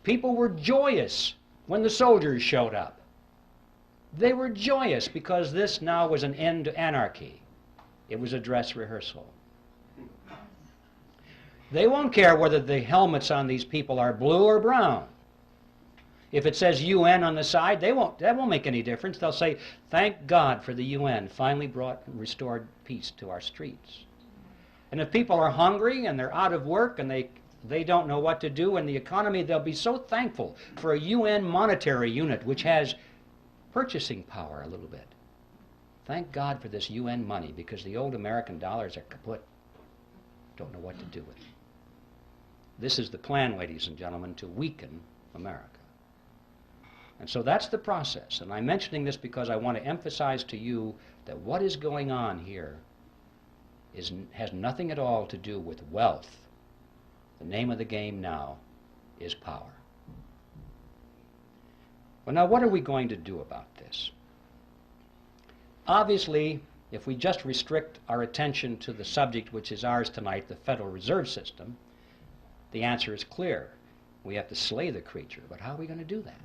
people were joyous when the soldiers showed up. They were joyous because this now was an end to anarchy. It was a dress rehearsal. They won't care whether the helmets on these people are blue or brown. If it says UN on the side, that won't make any difference. They'll say, thank God for the UN finally brought and restored peace to our streets. And if people are hungry and they're out of work and they don't know what to do in the economy, they'll be so thankful for a UN monetary unit which has purchasing power a little bit. Thank God for this UN money, because the old American dollars are kaput. Don't know what to do with it. This is the plan, ladies and gentlemen, to weaken America. And so that's the process. And I'm mentioning this because I want to emphasize to you that what is going on here has nothing at all to do with wealth. The name of the game now is power. Well, now what are we going to do about this? Obviously, if we just restrict our attention to the subject which is ours tonight, the Federal Reserve System, the answer is clear. We have to slay the creature, but how are we going to do that?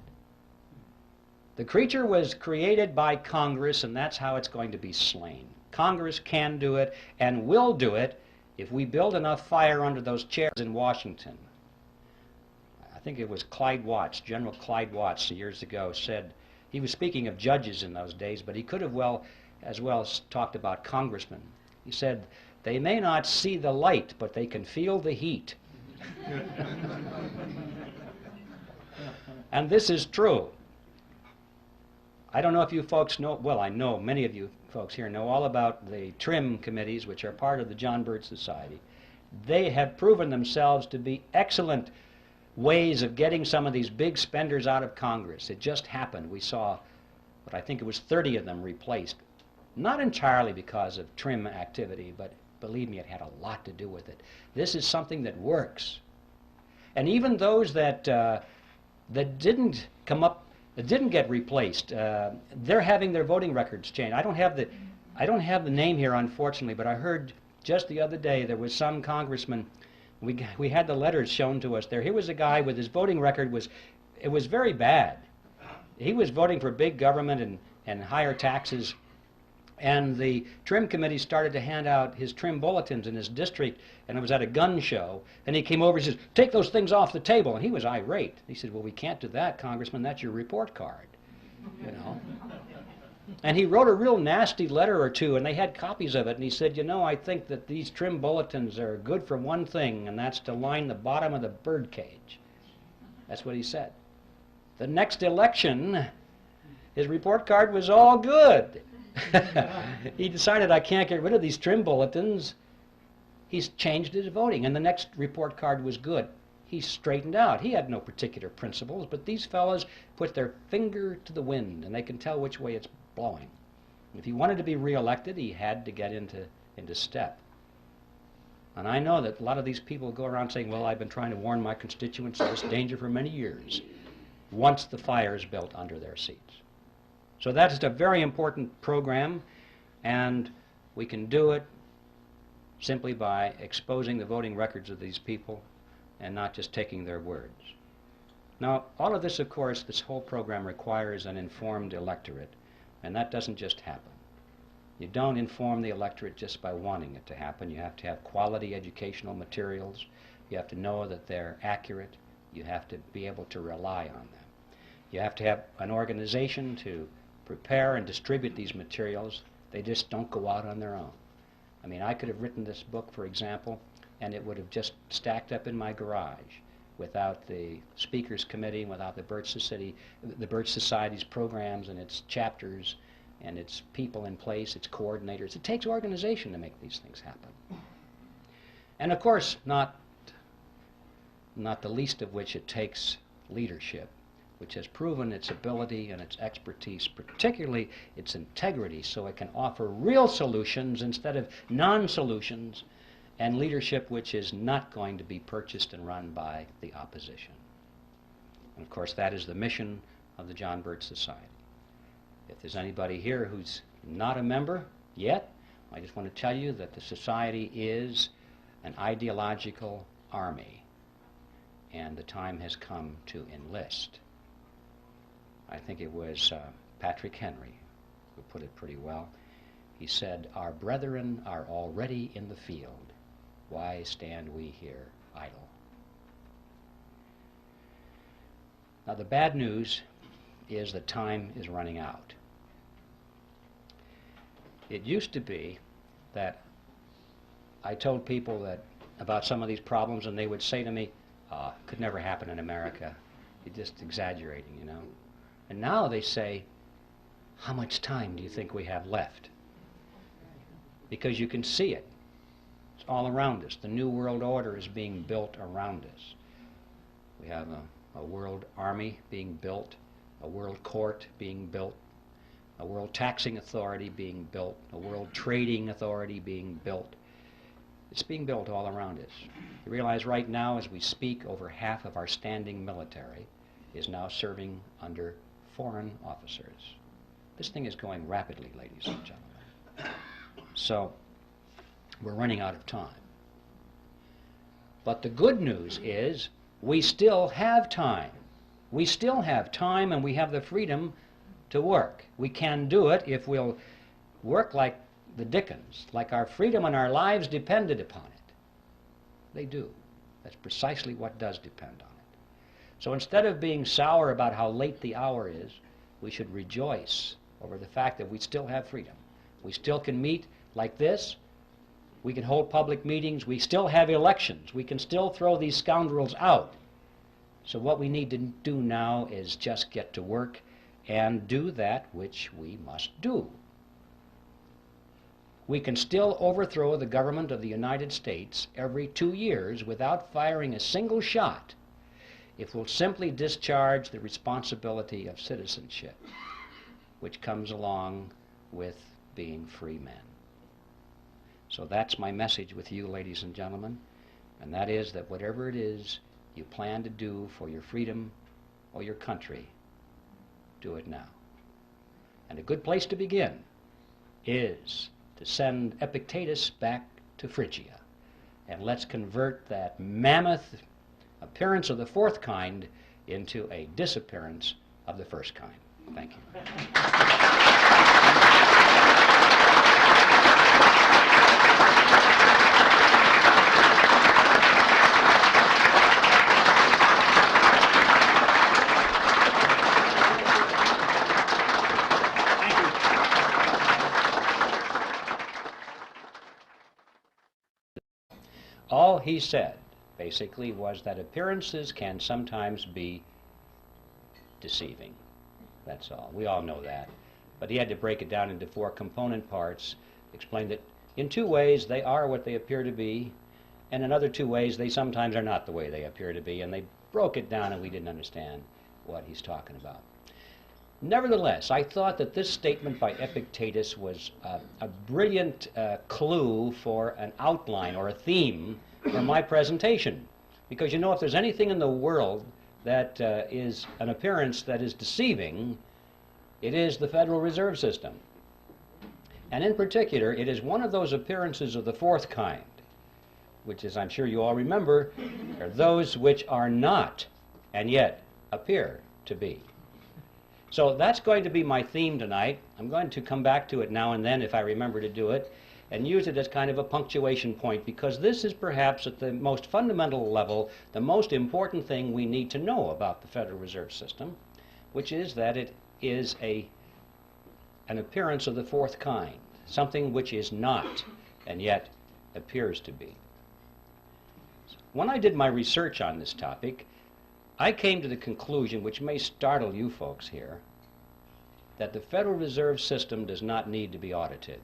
The creature was created by Congress, and that's how it's going to be slain. Congress can do it and will do it if we build enough fire under those chairs in Washington. I think it was Clyde Watts, General Clyde Watts, years ago, said, he was speaking of judges in those days, but he could have as well talked about congressmen. He said, they may not see the light, but they can feel the heat. And this is true. I don't know if you folks know, well, I know many of you folks here know all about the TRIM committees, which are part of the John Birch Society. They have proven themselves to be excellent ways of getting some of these big spenders out of Congress. It just happened. We saw, but I think it was 30 of them replaced. Not entirely because of TRIM activity, but believe me, it had a lot to do with it. This is something that works. And even those that didn't come up, that didn't get replaced, they're having their voting records changed. I don't have the name here, unfortunately, but I heard just the other day there was some congressman. We had the letters shown to us there. Here was a guy with his voting record it was very bad. He was voting for big government and higher taxes. And the TRIM committee started to hand out his TRIM bulletins in his district, and it was at a gun show. And he came over and says, take those things off the table. And he was irate. He said, well, we can't do that, Congressman. That's your report card, you know. And he wrote a real nasty letter or two, and they had copies of it. And he said, you know, I think that these TRIM bulletins are good for one thing, and that's to line the bottom of the birdcage. That's what he said. The next election, his report card was all good. He decided, I can't get rid of these TRIM bulletins. He's changed his voting, and the next report card was good. He straightened out. He had no particular principles, but these fellows put their finger to the wind, and they can tell which way it's blowing. If he wanted to be reelected, he had to get into step. And I know that a lot of these people go around saying, well, I've been trying to warn my constituents of this danger for many years, once the fire is built under their seats. So that is a very important program, and we can do it simply by exposing the voting records of these people and not just taking their words. Now, all of this, of course, this whole program requires an informed electorate, and that doesn't just happen. You don't inform the electorate just by wanting it to happen. You have to have quality educational materials. You have to know that they're accurate. You have to be able to rely on them. You have to have an organization to prepare and distribute these materials. They just don't go out on their own. I mean, I could have written this book, for example, and it would have just stacked up in my garage without the Speakers Committee, without the Birch Society's programs and its chapters and its people in place, its coordinators. It takes organization to make these things happen. And of course, not the least of which it takes leadership, which has proven its ability and its expertise, particularly its integrity, so it can offer real solutions instead of non-solutions, and leadership which is not going to be purchased and run by the opposition. And of course, that is the mission of the John Birch Society. If there's anybody here who's not a member yet, I just want to tell you that the Society is an ideological army, and the time has come to enlist. I think it was Patrick Henry who put it pretty well. He said, "Our brethren are already in the field. Why stand we here idle?" Now, the bad news is that time is running out. It used to be that I told people that about some of these problems, and they would say to me, could never happen in America. You're just exaggerating, you know. And now they say, how much time do you think we have left? Because you can see it. It's all around us. The New World Order is being built around us. We have a world army being built, a world court being built, a world taxing authority being built, a world trading authority being built. It's being built all around us. You realize right now, as we speak, over half of our standing military is now serving under foreign officers. This thing is going rapidly, ladies and gentlemen. So, we're running out of time. But the good news is, we still have time. We still have time, and we have the freedom to work. We can do it if we'll work like the Dickens, like our freedom and our lives depended upon it. They do. That's precisely what does depend on it. So instead of being sour about how late the hour is, we should rejoice over the fact that we still have freedom. We still can meet like this. We can hold public meetings. We still have elections. We can still throw these scoundrels out. So what we need to do now is just get to work and do that which we must do. We can still overthrow the government of the United States every 2 years without firing a single shot if we'll simply discharge the responsibility of citizenship, which comes along with being free men. So that's my message with you, ladies and gentlemen, and that is that whatever it is you plan to do for your freedom or your country, do it now. And a good place to begin is to send Epictetus back to Phrygia. And let's convert that mammoth appearance of the fourth kind into a disappearance of the first kind. Thank you. All he said, basically, was that appearances can sometimes be deceiving. That's all. We all know that. But he had to break it down into 4 component parts, explain that in 2 ways they are what they appear to be, and in other 2 ways they sometimes are not the way they appear to be, and they broke it down and we didn't understand what he's talking about. Nevertheless, I thought that this statement by Epictetus was a brilliant clue for an outline or a theme for my presentation. Because you know, if there's anything in the world that is an appearance that is deceiving, it is the Federal Reserve System. And in particular, it is one of those appearances of the fourth kind, which is, I'm sure you all remember, are those which are not and yet appear to be. So that's going to be my theme tonight. I'm going to come back to it now and then if I remember to do it, and use it as kind of a punctuation point, because this is perhaps at the most fundamental level the most important thing we need to know about the Federal Reserve System, which is that it is an appearance of the fourth kind, something which is not and yet appears to be. When I did my research on this topic, I came to the conclusion, which may startle you folks here, that the Federal Reserve System does not need to be audited.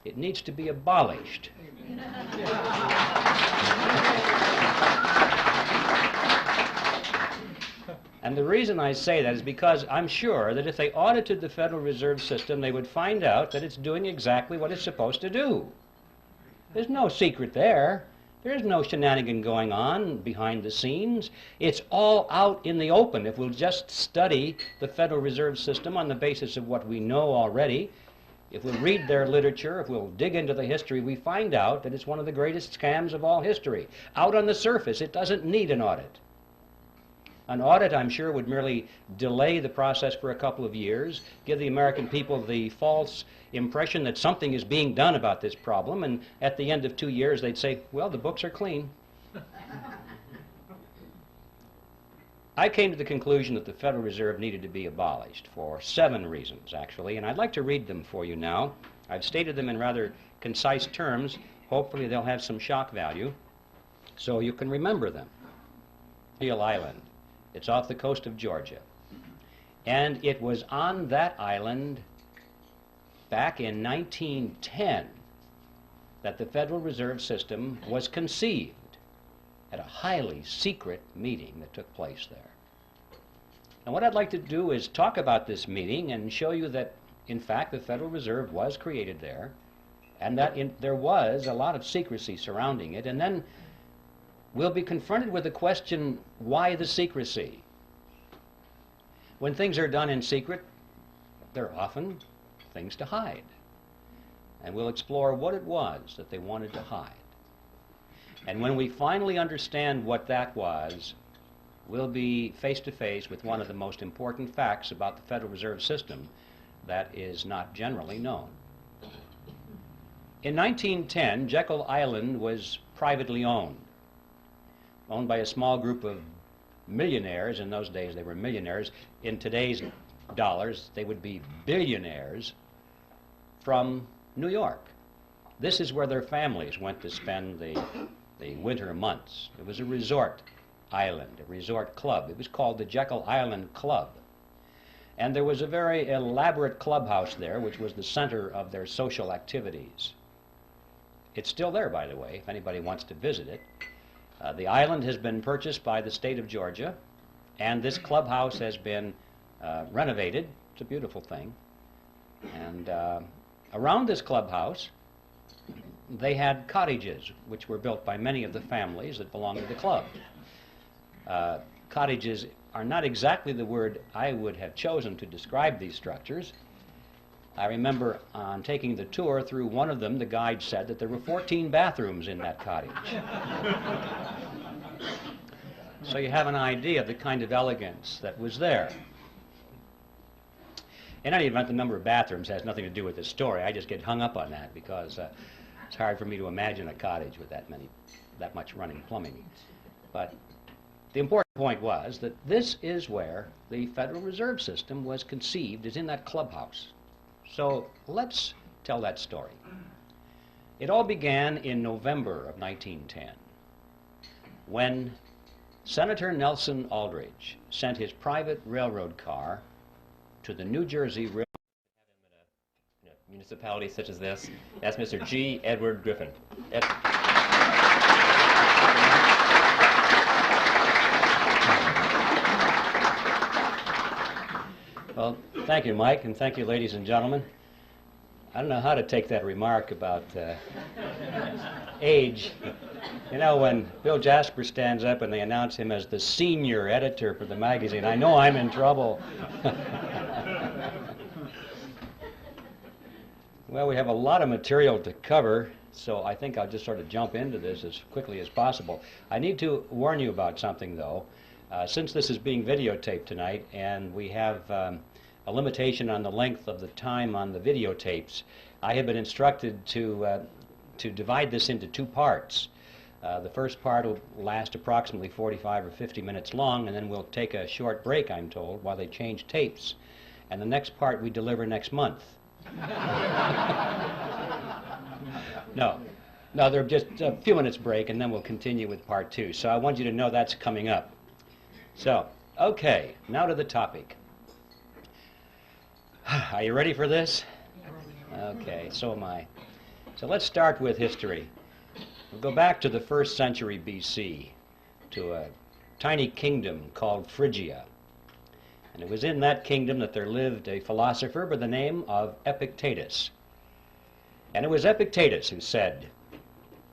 It needs to be abolished. And the reason I say that is because I'm sure that if they audited the Federal Reserve System, they would find out that it's doing exactly what it's supposed to do. There's no secret there. There's no shenanigan going on behind the scenes. It's all out in the open. If we'll just study the Federal Reserve System on the basis of what we know already, if we'll read their literature, if we'll dig into the history, we find out that it's one of the greatest scams of all history. Out on the surface, it doesn't need an audit. An audit, I'm sure, would merely delay the process for a couple of years, give the American people the false impression that something is being done about this problem, and at the end of 2 years they'd say, well, the books are clean. I came to the conclusion that the Federal Reserve needed to be abolished for 7 reasons, actually, and I'd like to read them for you now. I've stated them in rather concise terms. Hopefully they'll have some shock value, so you can remember them. Jekyll Island. It's off the coast of Georgia. And it was on that island back in 1910 that the Federal Reserve System was conceived at a highly secret meeting that took place there. And what I'd like to do is talk about this meeting and show you that, in fact, the Federal Reserve was created there, and that there was a lot of secrecy surrounding it, and then we'll be confronted with the question, why the secrecy? When things are done in secret, there are often things to hide. And we'll explore what it was that they wanted to hide. And when we finally understand what that was, we'll be face to face with one of the most important facts about the Federal Reserve System that is not generally known. In 1910, Jekyll Island was privately owned by a small group of millionaires. In those days they were millionaires. In today's dollars they would be billionaires from New York. This is where their families went to spend the winter months. It was a resort island, a resort club. It was called the Jekyll Island Club. And there was a very elaborate clubhouse there which was the center of their social activities. It's still there, by the way, if anybody wants to visit it. The island has been purchased by the state of Georgia, and this clubhouse has been renovated. It's a beautiful thing. And around this clubhouse, they had cottages, which were built by many of the families that belonged to the club. Cottages are not exactly the word I would have chosen to describe these structures. I remember on taking the tour through one of them, the guide said that there were 14 bathrooms in that cottage. So you have an idea of the kind of elegance that was there. In any event, the number of bathrooms has nothing to do with this story. I just get hung up on that because it's hard for me to imagine a cottage with that much running plumbing. But the important point was that this is where the Federal Reserve System was conceived, is in that clubhouse. So let's tell that story. It all began in November of 1910 when Senator Nelson Aldrich sent his private railroad car to the New Jersey Railroad. In a municipality such as this, that's Mr. G. Edward Griffin. Well, thank you, Mike, and thank you, ladies and gentlemen. I don't know how to take that remark about age. You know, when Bill Jasper stands up and they announce him as the senior editor for the magazine, I know I'm in trouble. Well, we have a lot of material to cover, so I think I'll just sort of jump into this as quickly as possible. I need to warn you about something, though. Since this is being videotaped tonight, and we have a limitation on the length of the time on the videotapes, I have been instructed to divide this into 2 parts. The first part will last approximately 45 or 50 minutes long, and then we'll take a short break, I'm told, while they change tapes. And the next part we deliver next month. No, there'll just a few minutes break, and then we'll continue with part 2. So I want you to know that's coming up. So, okay, now to the topic. Are you ready for this? Okay, so am I. So let's start with history. We'll go back to the 1st century BC, to a tiny kingdom called Phrygia. And it was in that kingdom that there lived a philosopher by the name of Epictetus. And it was Epictetus who said,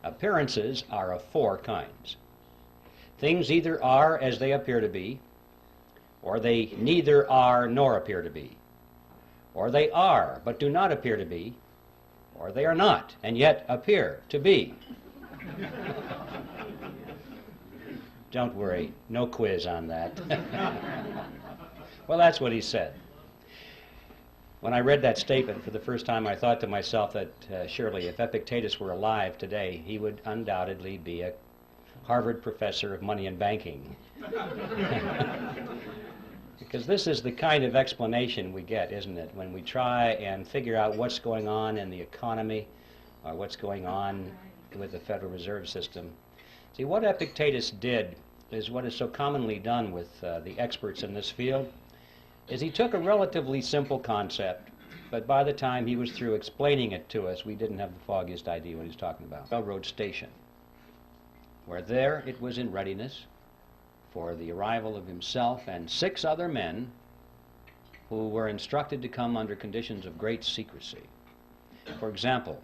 Appearances are of four kinds. Things either are as they appear to be, or they neither are nor appear to be, or they are but do not appear to be, or they are not and yet appear to be. Don't worry, no quiz on that. Well, that's what he said. When I read that statement for the first time, I thought to myself that surely if Epictetus were alive today, he would undoubtedly be a Harvard professor of money and banking. Because this is the kind of explanation we get, isn't it, when we try and figure out what's going on in the economy or what's going on with the Federal Reserve System. See, what Epictetus did is what is so commonly done with the experts in this field, is he took a relatively simple concept, but by the time he was through explaining it to us, we didn't have the foggiest idea what he was talking about. Railroad station, where there it was in readiness for the arrival of himself and 6 other men who were instructed to come under conditions of great secrecy. For example,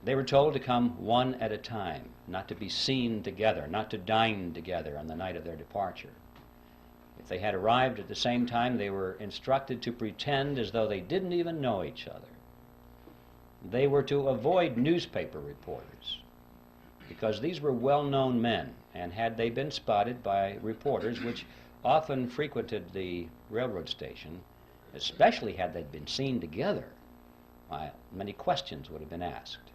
they were told to come one at a time, not to be seen together, not to dine together on the night of their departure. If they had arrived at the same time, they were instructed to pretend as though they didn't even know each other. They were to avoid newspaper reporters, because these were well-known men, and had they been spotted by reporters, which often frequented the railroad station, especially had they been seen together, many questions would have been asked.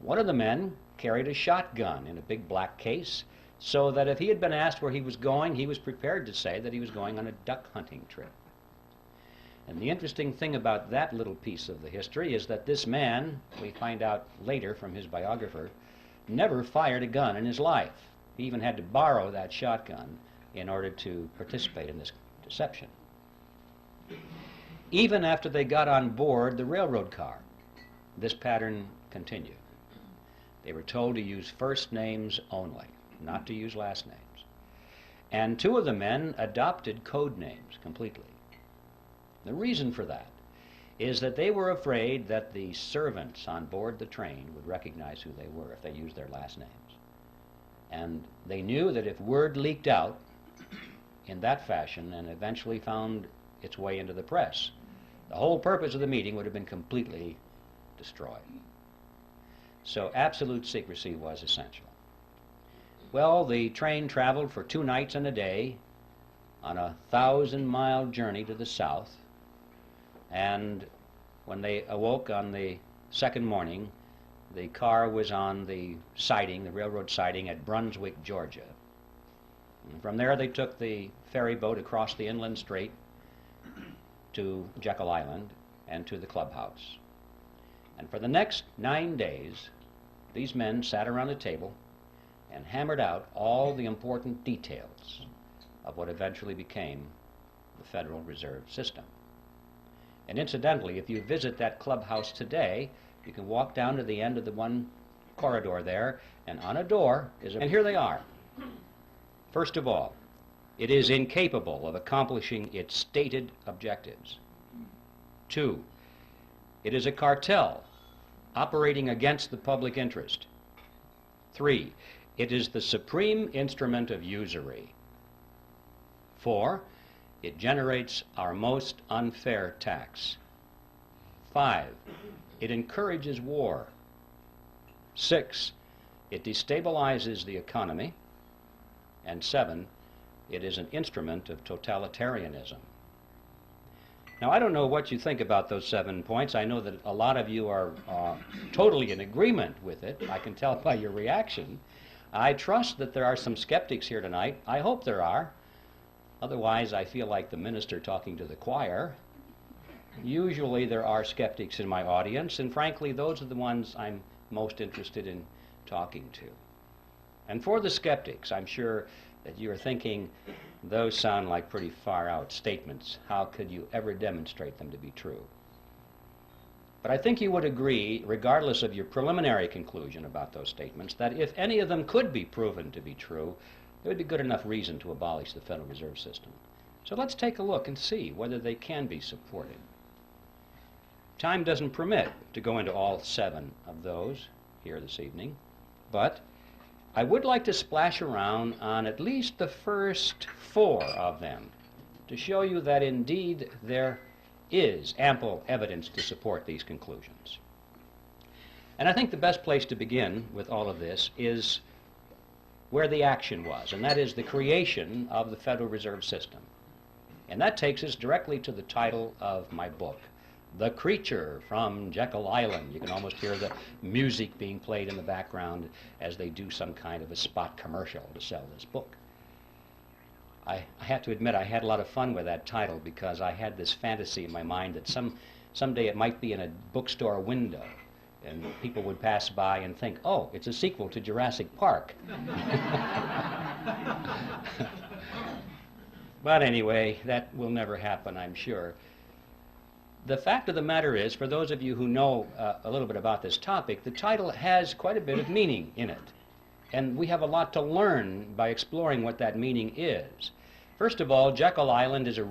One of the men carried a shotgun in a big black case, so that if he had been asked where he was going, he was prepared to say that he was going on a duck hunting trip. And the interesting thing about that little piece of the history is that this man, we find out later from his biographer, never fired a gun in his life. He even had to borrow that shotgun in order to participate in this deception. Even after they got on board the railroad car, this pattern continued. They were told to use first names only, not to use last names. And 2 of the men adopted code names completely. The reason for that is that they were afraid that the servants on board the train would recognize who they were if they used their last names. And they knew that if word leaked out in that fashion and eventually found its way into the press, the whole purpose of the meeting would have been completely destroyed. So absolute secrecy was essential. Well, the train traveled for 2 nights and a day on a 1,000-mile journey to the south, and when they awoke on the second morning, the car was on the siding, the railroad siding at Brunswick, Georgia. And from there they took the ferry boat across the inland strait to Jekyll Island and to the clubhouse. And for the next 9 days, these men sat around a table and hammered out all the important details of what eventually became the Federal Reserve System. And incidentally, if you visit that clubhouse today, you can walk down to the end of the one corridor there, and on a door is and here they are. First of all, it is incapable of accomplishing its stated objectives. 2, it is a cartel operating against the public interest. 3, it is the supreme instrument of usury. 4, it generates our most unfair tax. 5, it encourages war. 6, it destabilizes the economy. And 7, it is an instrument of totalitarianism. Now, I don't know what you think about those 7 points. I know that a lot of you are totally in agreement with it. I can tell by your reaction. I trust that there are some skeptics here tonight. I hope there are. Otherwise, I feel like the minister talking to the choir. Usually there are skeptics in my audience, and frankly, those are the ones I'm most interested in talking to. And for the skeptics, I'm sure that you're thinking, those sound like pretty far-out statements. How could you ever demonstrate them to be true? But I think you would agree, regardless of your preliminary conclusion about those statements, that if any of them could be proven to be true, there would be good enough reason to abolish the Federal Reserve System. So let's take a look and see whether they can be supported. Time doesn't permit to go into all 7 of those, here this evening, but I would like to splash around on at least the first 4 of them to show you that indeed there is ample evidence to support these conclusions. And I think the best place to begin with all of this is where the action was, and that is the creation of the Federal Reserve System. And that takes us directly to the title of my book, The Creature from Jekyll Island. You can almost hear the music being played in the background as they do some kind of a spot commercial to sell this book. I have to admit I had a lot of fun with that title because I had this fantasy in my mind that someday it might be in a bookstore window and people would pass by and think, oh, it's a sequel to Jurassic Park. But anyway, that will never happen, I'm sure. The fact of the matter is, for those of you who know a little bit about this topic, the title has quite a bit of meaning in it. And we have a lot to learn by exploring what that meaning is. First of all, Jekyll Island is a